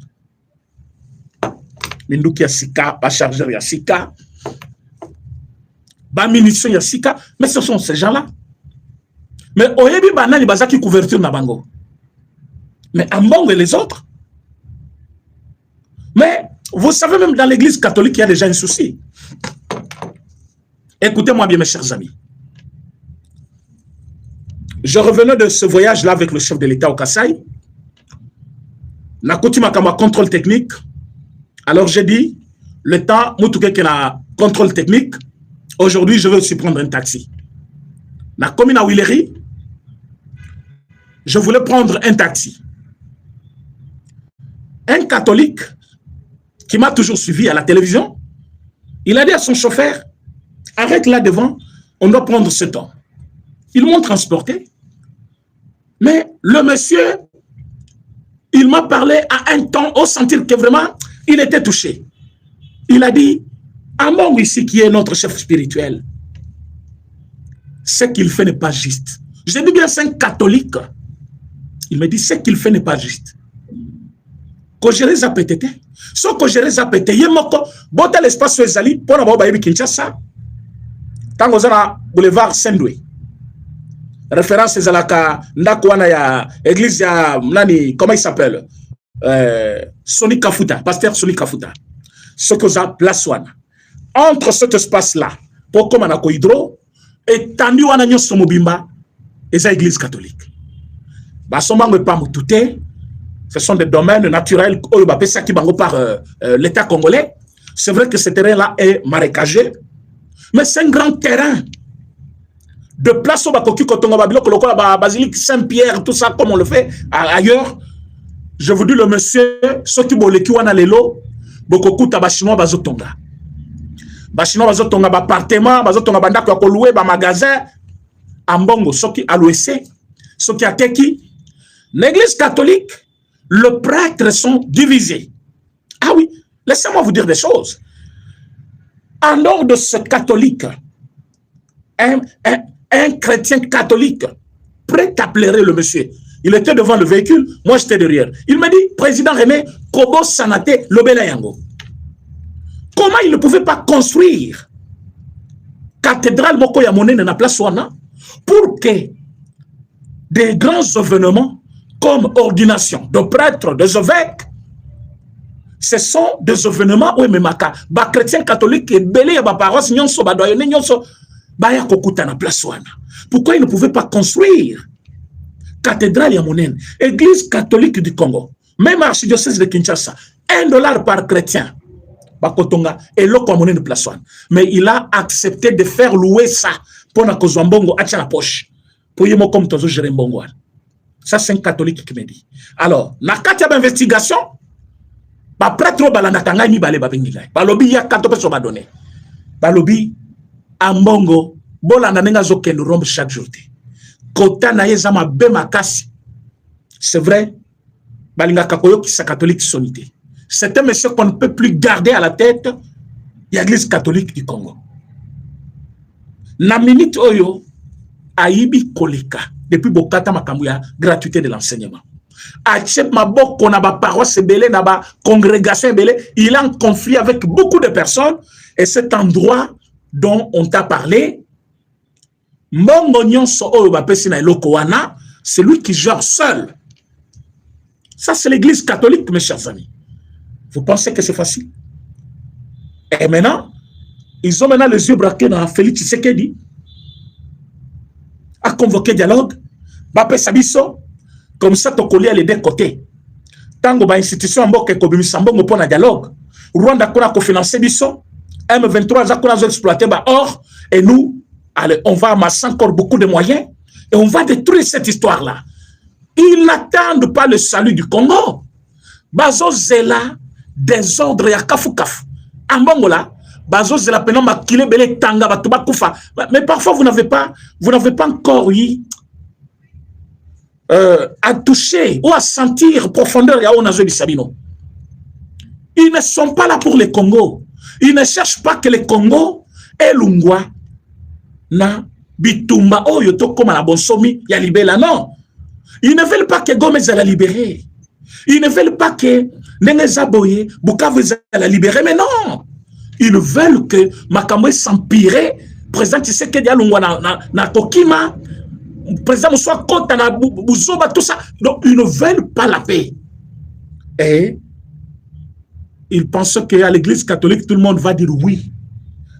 Minduki ya Sika, pas chargeur ya Sika, ba munitions ya Sika, mais ce sont ces gens-là. Mais Oyebi Banani Bazaki couverture na bango. Mais Ambongo et les autres. Mais vous savez, même dans l'église catholique, il y a déjà un souci. Écoutez-moi bien, mes chers amis. Je revenais de ce voyage-là avec le chef de l'État au Kasaï. Nakoti Makama contrôle technique. Alors j'ai dit, le temps, Moutouké qui a contrôle technique, aujourd'hui je vais aussi prendre un taxi. La commune à Willery, je voulais prendre un taxi. Un catholique qui m'a toujours suivi à la télévision, il a dit à son chauffeur, arrête là devant, on doit prendre ce temps. Ils m'ont transporté, mais le monsieur, il m'a parlé à un ton, au sentir que vraiment, il était touché. Il a dit, Ambongo ici qui est notre chef spirituel, ce qu'il fait n'est pas juste. Je dis bien, c'est un catholique. Il me dit, ce qu'il fait n'est pas juste. Que je les appelle, ce que je les appelle, il y a un l'espace sur les alliés pour avoir baïbi Kinshasa. Tant que ça, boulevard Saint-Louis. Référence à la Ndakwana ya église ya nani, comment il s'appelle? Soni Kafuta, pasteur Soni Kafuta. Ce que ça place wana. Entre cet espace-là, pour comme on hydro, et tendu wana nyo somobimba, et ça église catholique. Basomang pas moutouté. Ce sont des domaines naturels qui bango par l'État congolais. C'est vrai que ce terrain-là est marécageux, mais c'est un grand terrain. De place au Bakoki Kotonga Babilo, Basilique Saint-Pierre, tout ça, comme on le fait ailleurs. Je vous dis, le monsieur, ceux qui ont l'équipe à l'élo, Bokoku Tabachinois Bazotonga. Bachinois Bazotonga, appartement, Bazotonga Bandako à Koloué, magasin, Ambongo, ceux qui à l'OEC, ceux qui à Teki. L'église catholique, le prêtre sont divisés. Ah oui, laissez-moi vous dire des choses. En dehors de ce catholique, un chrétien catholique, prêt à pleurer le monsieur. Il était devant le véhicule, moi j'étais derrière. Il m'a dit, président René, Kobo Sanate, Lobela Yango. Comment il ne pouvait pas construire cathédrale Moko Yamone dans la place Wana pour que des grands événements comme ordination de prêtres, des évêques, ce sont des événements où les chrétiens catholiques et belé ba paroisse nyonso ba doyene nyonso ba ya kokuta na place wana. Pourquoi ils ne pouvaient pas construire cathédrale ya monene, église catholique du Congo, même archidiocèse de Kinshasa, $1 par chrétien. Bakotonga et loko ya monene place wana. Mais il a accepté de faire louer ça pour na kozwa mbongo acha na poche. Pour yemo comme tozo gérer mbongo. Ça c'est un catholique qui me dit. Alors, na katia d'investigation ba prêtre balanda nga ni balé ba bengiga ba lobi ya kato peso ba donné ba lobi ambongo bolanda nenga zo kendo rombe chaque jour te kota na yeza ma be makasi. C'est vrai balinga kakoyo ki sa catholique sonité. C'est un monsieur qu'on ne peut plus garder à la tête de l'église catholique du Congo. Na minute oyo aibi koleka depuis bokata makambuya gratuité de l'enseignement. Achep maboko na ba paroisse belé na ba congrégation belé, il est en conflit avec beaucoup de personnes et cet endroit dont on t'a parlé mbongo nyonso oyo ba pesi na eloko wana, c'est lui qui gère seul. Ça c'est l'église catholique, mes chers amis. Vous pensez que c'est facile? Et maintenant ils ont maintenant les yeux braqués dans Félix Tshisekedi a convoqué dialogue ba pesa biso. Comme ça, tu collier les deux côtés. Tango ba institution en boke ko bimisa mbongo pona dialogue. Rwanda kona ko financer biso, M23 za kona zo exploiter ba or et nous allez, on va amasser encore beaucoup de moyens et on va détruire cette histoire là. Ils n'attendent pas le salut du Congo. Bazo zela des ordres ya kafu kafu. Ambongo là, bazo zela pena makile belé tanga ba tuba kufa. Mais parfois vous n'avez pas encore eu à toucher ou à sentir profondeur. Ils ne sont pas là pour le Congo. Ils ne cherchent pas que le Congo est l'ungwa na bitumba oyo to comme la bonsomi ya libela. Non, ils ne veulent pas que Gomez la libérer. Ils ne veulent pas que Nengezaboye Bukavu la libérer. Mais non, ils veulent que Makamwe s'empirer. Président Tshisekedi alungwa na Kokima. Président soit contre na Buzoba, tout ça. Donc, ils ne veulent pas la paix. Et ils pensent qu'à l'église catholique, tout le monde va dire oui.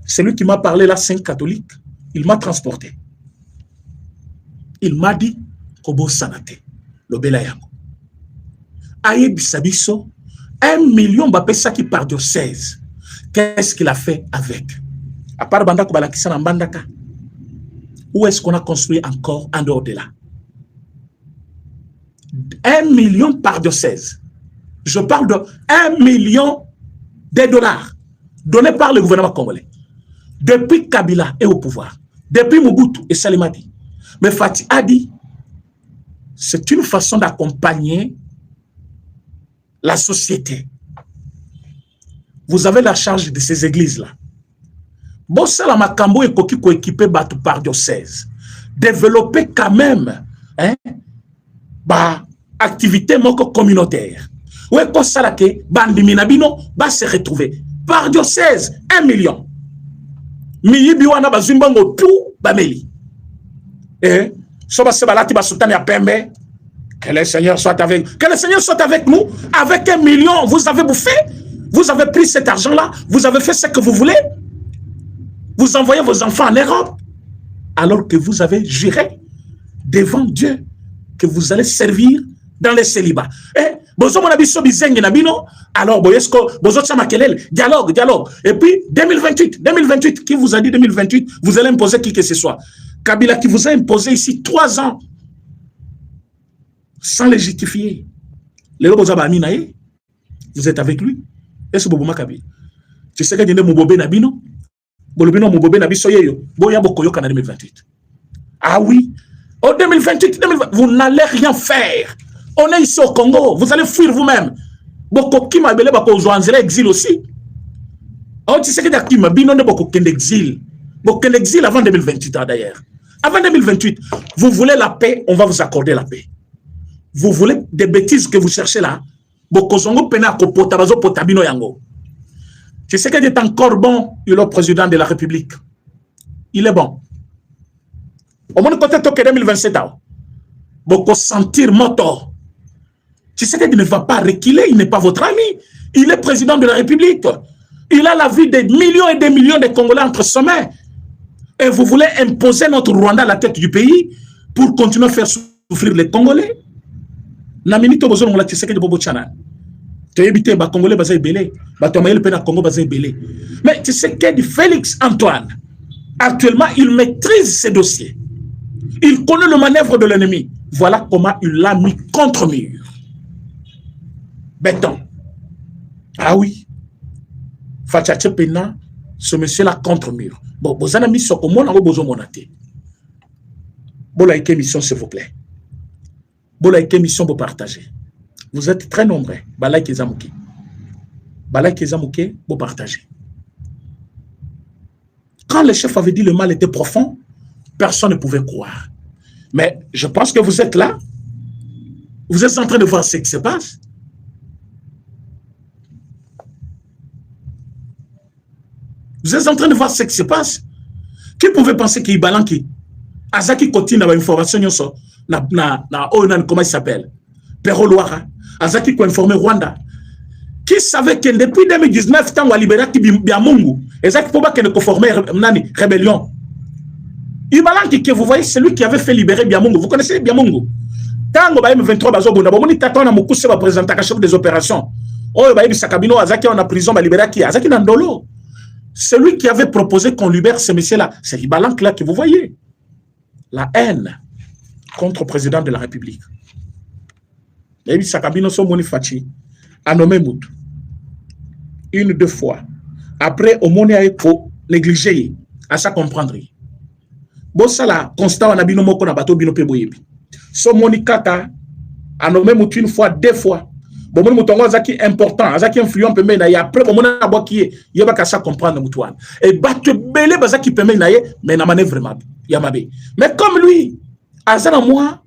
C'est lui qui m'a parlé là, Saint catholique. Il m'a transporté. Il m'a dit Kobo Sanate, Lobela Yango. Aye Bisabiso, 1 million Bapesa qui part de 16. Qu'est-ce qu'il a fait avec? À part Bandako Balakisana Bandaka. Où est-ce qu'on a construit encore en dehors de là? 1 million par diocèse. Je parle de 1 million de dollars donnés par le gouvernement congolais. Depuis Kabila est au pouvoir, depuis Mobutu et Salimadi. Mais Fatih a dit, c'est une façon d'accompagner la société. Vous avez la charge de ces églises-là. Bossa la makambo et koki ko équipé batu par diocèse. Développer quand même activité moko communautaire. Ou est ça là que bandi minabino va se retrouver par diocèse 1 million. Miyibi wana bazimbango tout bameli. Et soba se balati basutani ya pembe. Que le Seigneur soit avec, que le Seigneur soit avec nous. Avec 1 million, vous avez bouffé, vous avez pris cet argent-là, vous avez fait ce que vous voulez. Vous envoyez vos enfants en Europe, alors que vous avez juré devant Dieu que vous allez servir dans les célibats. Alors, dialogue. Et puis, 2028, qui vous a dit 2028, vous allez imposer qui que ce soit. Kabila qui vous a imposé ici 3 ans, sans les justifier. Vous êtes avec lui. Est-ce que vous Kabila? Tu sais que vous avez Nabino? Ah oui, en 2028, vous n'allez rien faire. On est ici au Congo, vous allez fuir vous-même. Boko qui m'a belé exil aussi. Oh, tu sais que Dakima bino ne boko ken exil. Bon, quel exil avant 2028 d'ailleurs. Avant 2028, vous voulez la paix, on va vous accorder la paix. Vous voulez des bêtises que vous cherchez là. Tu sais qu'il est encore bon, il est le président de la République. Il est bon. Au moins, côté de 2027, vous sentir moto. Tu sais qu'il ne va pas reculer, il n'est pas votre ami. Il est président de la République. Il a la vie des millions et des millions de Congolais entre ses mains. Et vous voulez imposer notre Rwanda à la tête du pays pour continuer à faire souffrir les Congolais? Na minute besoin on la tissé de bobo chana. Tu évité ba Congolais bazay belé, ba tomayel pena Congo bazay belé. Mais tu sais que Félix Antoine actuellement il maîtrise ses dossiers. Il connaît le manœuvre de l'ennemi. Voilà comment il l'a mis contre mur. Béton. Ah oui. Fachache pena ce monsieur là contre mur. Bon, vous avez mis ce que moi besoin monaté. Bon la émission s'il vous plaît. Bon, la émission pour partager. Vous êtes très nombreux. Balai Kezamouké. Balai Kezamouké, pour partager. Quand le chef avait dit le mal était profond, personne ne pouvait croire. Mais je pense que vous êtes là. Vous êtes en train de voir ce qui se passe. Vous êtes en train de voir ce qui se passe. Qui pouvait penser qu'il balanque? Azaki continue à information comment il s'appelle? Pero Loara. Azaki ko informé Rwanda. Qui savait que depuis 2019, tant à libérer Biamungu, Azaki Poba qui ne conformait nani rébellion. Ibalanki que vous voyez, c'est lui qui avait fait libérer Biamungu. Vous connaissez Biamungu? Tango ba M23 bazo bonda, bomoni tatona mukuse ba présenter chef des opérations. Oh ba Sakabino Azaki en prison ba libérer qui? Azaki Nandolo. Celui qui avait proposé qu'on libère ces messieurs-là, c'est Ibalanki là que vous voyez. La haine contre le président de la République. Et Sakabino Somoni Fachi a nommé Moutou. Une, deux fois. Après, au monde a négligé à ça comprendre. Bon, ça là, constat, on a bino moko na bateau bino peboyebi. Somoni Kata a nommé Moutou une fois, deux fois. Bon, mon mouton azaki important, azaki influent pemé na après bon mon abo qui y a pas ça comprendre Moutouane. Et batte belé bazaki pemé na mais na manœuvre vraiment. Yamabe. Mais comme lui, azana moi,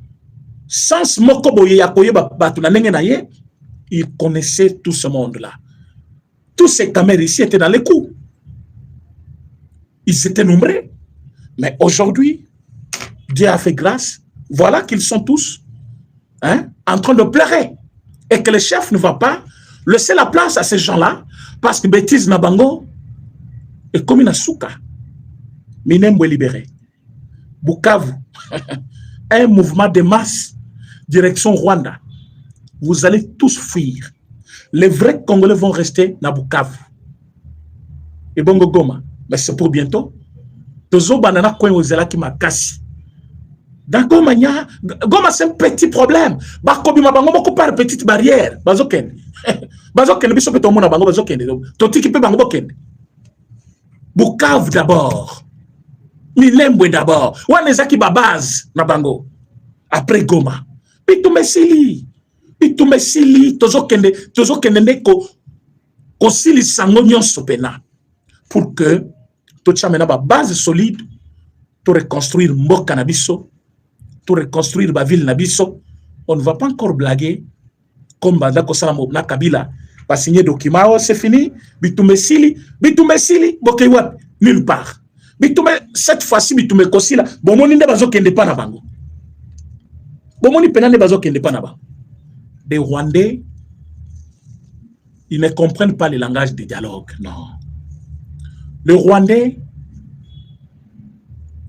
sans mokoboye yakoye batu na nenge na ye, il connaissait tout ce monde-là. Tous ces caméras ici étaient dans les coups. Ils étaient nombreux. Mais aujourd'hui, Dieu a fait grâce. Voilà qu'ils sont tous en train de pleurer. Et que le chef ne va pas laisser la place à ces gens-là parce que bêtise Nabango est comme une souka. Minembo est libéré. Bukavu, un mouvement de masse, direction Rwanda. Vous allez tous fuir. Les vrais Congolais vont rester dans Bukavu. Et Bongo Goma, mais c'est pour bientôt. Tozo banana coin aux qui m'a cassé. Dans Goma, Goma c'est un petit problème. Bakobi ma bango beaucoup par petite barrière. Bazoken. Bazoken biso pe tomo na bango bazoken. Toti ki pe bango boken. Bukavu d'abord. Minembwe d'abord. Wanezaki ba base na bango. Après Goma. Bitumesili. Bitumesili tozokende neko kosili sango nyonso pena pour que tocha mena ba base solide to reconstruire mboka na biso. Pour reconstruire la ville Nabiso, on ne va pas encore blaguer comme Banda Kosalamobna Kabila va signer document, c'est fini. Bitumesili, Bokewat, nulle part. Cette fois-ci, Bitume Kosila, Bomoni ne bazo kende pas na bango. Bomoni pena ne bazo kende pas na bango. Les Rwandais, ils ne comprennent pas le langage de dialogue, non. Les Rwandais,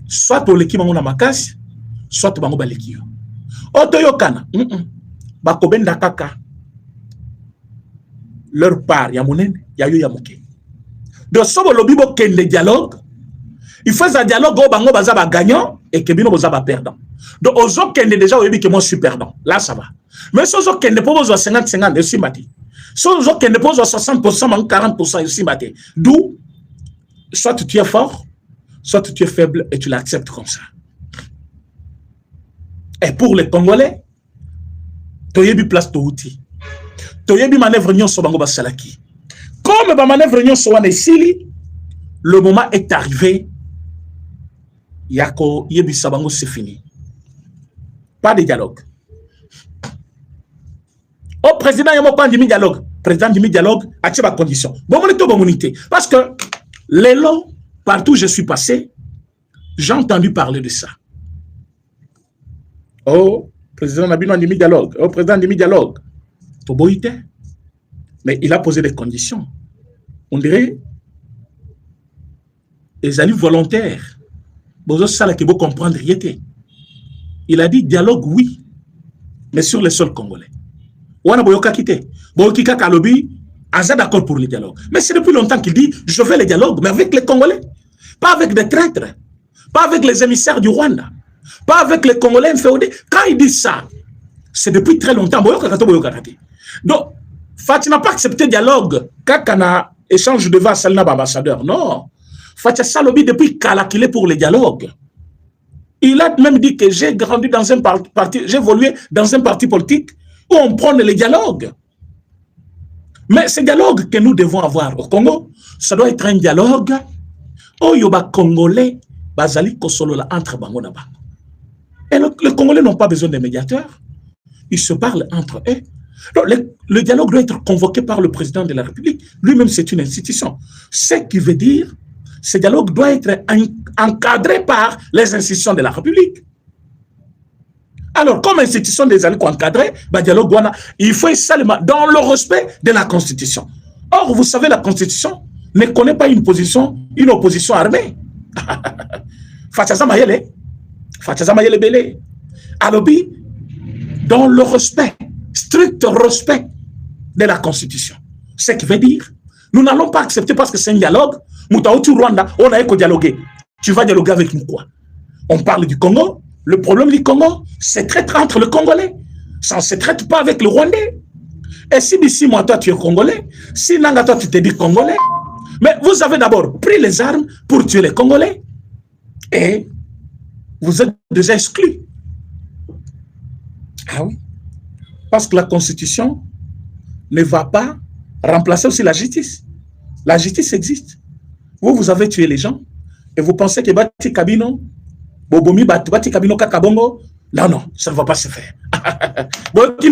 soit au l'équipe na makasi, soit bango balekio. Otoyokana, bakobenda kaka. Leur part, ya monene, ya yo ya moke. Donc, sobo lobibo kende dialogue, il faut un dialogue au bango bazaba gagnant et que bino bazaba perdant. Donc, ozo kende déjà, oyebi que moi je suis perdant. Là, ça va. Mais si ozo kende pour ozo 50-50, je suis maté. Si ozo kende pour ozo 60%, 40%, je suis maté. D'où, soit tu es fort, soit tu es faible et tu l'acceptes comme ça. Et pour les Congolais, toyebi place touti. Toyebi manœuvre nyon so bango basalaki. Comme ba manœuvre nyon so wana esili, le moment est arrivé Yako Yebisabango, c'est fini. Pas de dialogue. Au président, il y a un dialogue. Président du dialogue, à quelle condition? Bon, parce que les lots, partout où je suis passé, j'ai entendu parler de ça. Oh, président Nabino Andimi dialogue. Oh, président Andimi dialogue. Toboïté. Mais il a posé des conditions. On dirait les alliés volontaires. Bon, ça là que vous comprendre. Il a dit dialogue, oui, mais sur les sols congolais. On a boyoka quitté. Boyokika Kalobi, Aza d'accord pour le dialogue. Mais c'est depuis longtemps qu'il dit je veux le dialogue, mais avec les Congolais. Pas avec des traîtres. Pas avec les émissaires du Rwanda. Pas avec les Congolais inféodés. Quand il dit ça, c'est depuis très longtemps. Donc, Fatih n'a pas accepté le dialogue. Quand on a échange de vassal ambassadeur. Non. Fatih Salobi depuis qu'il est pour le dialogue. Il a même dit que j'ai grandi dans un parti, j'ai évolué dans un parti politique où on prend le dialogue. Mais ce dialogue que nous devons avoir au Congo, ça doit être un dialogue où il y a Congolais bazali kosolola entre bango na bango. Et les Congolais n'ont pas besoin de médiateurs. Ils se parlent entre eux. Donc, le dialogue doit être convoqué par le président de la République. Lui-même, c'est une institution. Ce qui veut dire, ce dialogue doit être encadré par les institutions de la République. Alors, comme institution des alliés encadrée, bah, dialogue, il faut seulement dans le respect de la Constitution. Or, vous savez, la Constitution ne connaît pas une opposition armée. Fachaza Mayele Belé. Alobi, dans le respect, strict respect de la Constitution. Ce qui veut dire, nous n'allons pas accepter parce que c'est un dialogue. Moutaouti Rwanda, on a éco-dialogué. Tu vas dialoguer avec nous quoi? On parle du Congo. Le problème du Congo, c'est traite entre le Congolais. Ça ne se traite pas avec le Rwandais. Et si d'ici moi, toi, tu es Congolais, si Nanga, toi, tu te dis Congolais, mais vous avez d'abord pris les armes pour tuer les Congolais. Et vous êtes déjà exclus. Ah oui. Parce que la Constitution ne va pas remplacer aussi la justice. La justice existe. Vous avez tué les gens et vous pensez que Bati Kabino, Bobomi Bati Kabino Kakabongo, non, ça ne va pas se faire. Donc,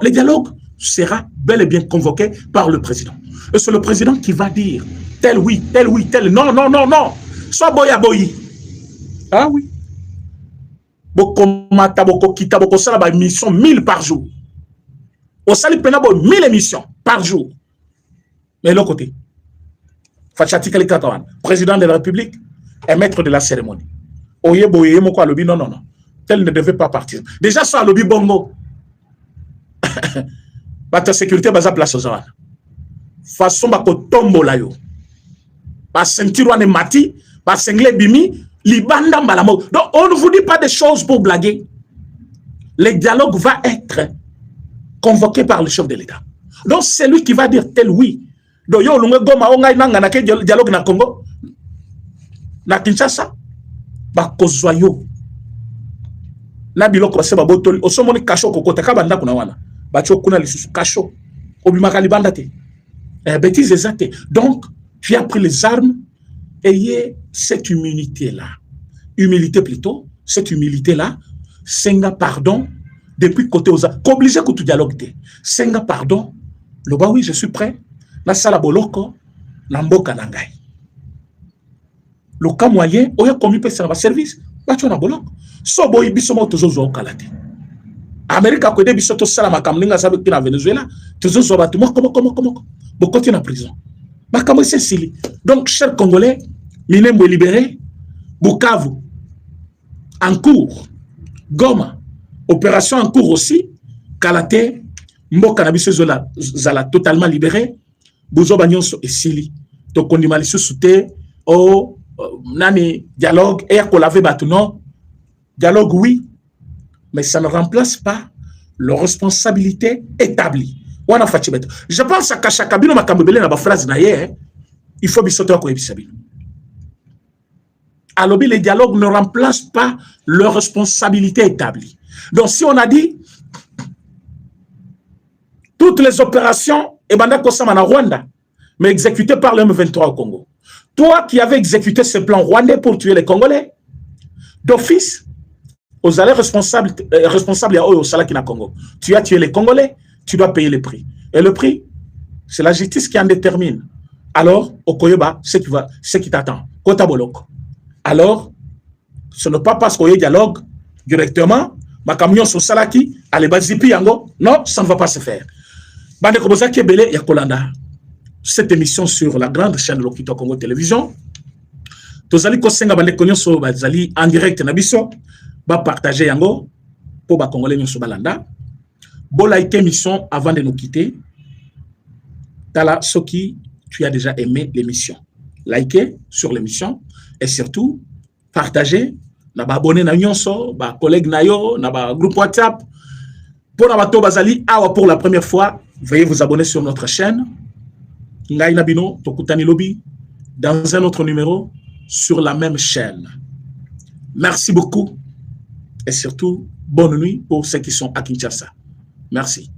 le dialogue sera bel et bien convoqué par le président. Et c'est le président qui va dire tel oui, tel non. Soit boya boyi. Ah oui. Bokomata, bokokita, bokosala ba mission 1000 par jour. Au sali penabo 1000 émissions par jour. Mais l'autre côté, Fachati Kalikatawan, président de la République, est maître de la cérémonie. Oye boye moko alobi non. Tel ne devait pas partir. Déjà ça alobi bongo. Bata sécurité baza place aux armes. Façon bako tombo la yo. Ba ceinture wane mati, ba sengle bimi, libanda malamo. Donc on ne vous dit pas des choses pour blaguer. Le dialogue va être convoqué par le chef de l'État. Donc c'est lui qui va dire tel oui. Donc yo lunga goma onga nanga na ke dialogue na Congo. Na Kinshasa ba kozwayo. Na biloko ba seba botoli osomoni kasho kokota ka banda kuna wana. Ba chokuna lisusu kasho. Obimaka libanda te. Bêtise exacte. Donc tu as pris les armes. Ayez cette humilité-là. Humilité plutôt. Cette humilité-là. Senga pardon. Depuis côté aux armes. Qu'obligé que tu dialogues. Senga pardon. Le bah oui, je suis prêt. La sala boloko. Namboka nangai. Le cas moyen. Oya commis peut servir service. Bah tu as un boloko. So boy bisomo tozozo okalate. Amérique a côté bisoto sala makamlinga sabe qui na Venezuela. Tozozo batu. Comment. Bokoti na prison. Makambo c'est Sili. Donc, chers Congolais, Minembo libéré, Bukavu, en cours, Goma, opération en cours aussi, Kalate, Mboka Nabiso Zala totalement libéré, Bouzo Banyonso et Sili. Donc, on dit malicieux souté, oh, nani, dialogue, et à Kolave Batounon, dialogue oui, mais ça ne remplace pas leur responsabilité établie. Je pense à Kachakabino Makambele na ba phrase na ye, il faut bisoto ko ebisabino. Alors le dialogue ne remplace pas leur responsabilité établie. Donc si on a dit toutes les opérations et banda kosama na Rwanda mais exécutées par le M23 au Congo. Toi qui avais exécuté ce plan rwandais pour tuer les Congolais, d'office, aux allées responsables à au Salakina Congo. Tu as tué les Congolais, tu dois payer le prix. Et le prix, c'est la justice qui en détermine. Alors, au Koyoba, ce qui t'attend. Kota Bolok. Alors, ce n'est pas parce qu'il y a dialogue directement, ma camion sur Salaki, allez, Bazipi Yango. Non, ça ne va pas se faire. Bande Kobozaki Belé Yakolanda. Cette émission sur la grande chaîne de l'Okito Congo Télévision. Tozali Kosenga Bande Konyo so Bazali en direct Nabiso. Ba partager Yango pour ba Congolais Nyoso Balanda. Bon like émission avant de nous quitter. Tala Soki, tu as déjà aimé l'émission. Likez sur l'émission et surtout partagez. Na ba abonné na nyonso, ba collègue na yo, na ba groupe WhatsApp. Pour na bato bazali awa pour la première fois, veuillez vous abonner sur notre chaîne. Ngai Nabino Tokutani Lobby dans un autre numéro sur la même chaîne. Merci beaucoup et surtout bonne nuit pour ceux qui sont à Kinshasa. Merci.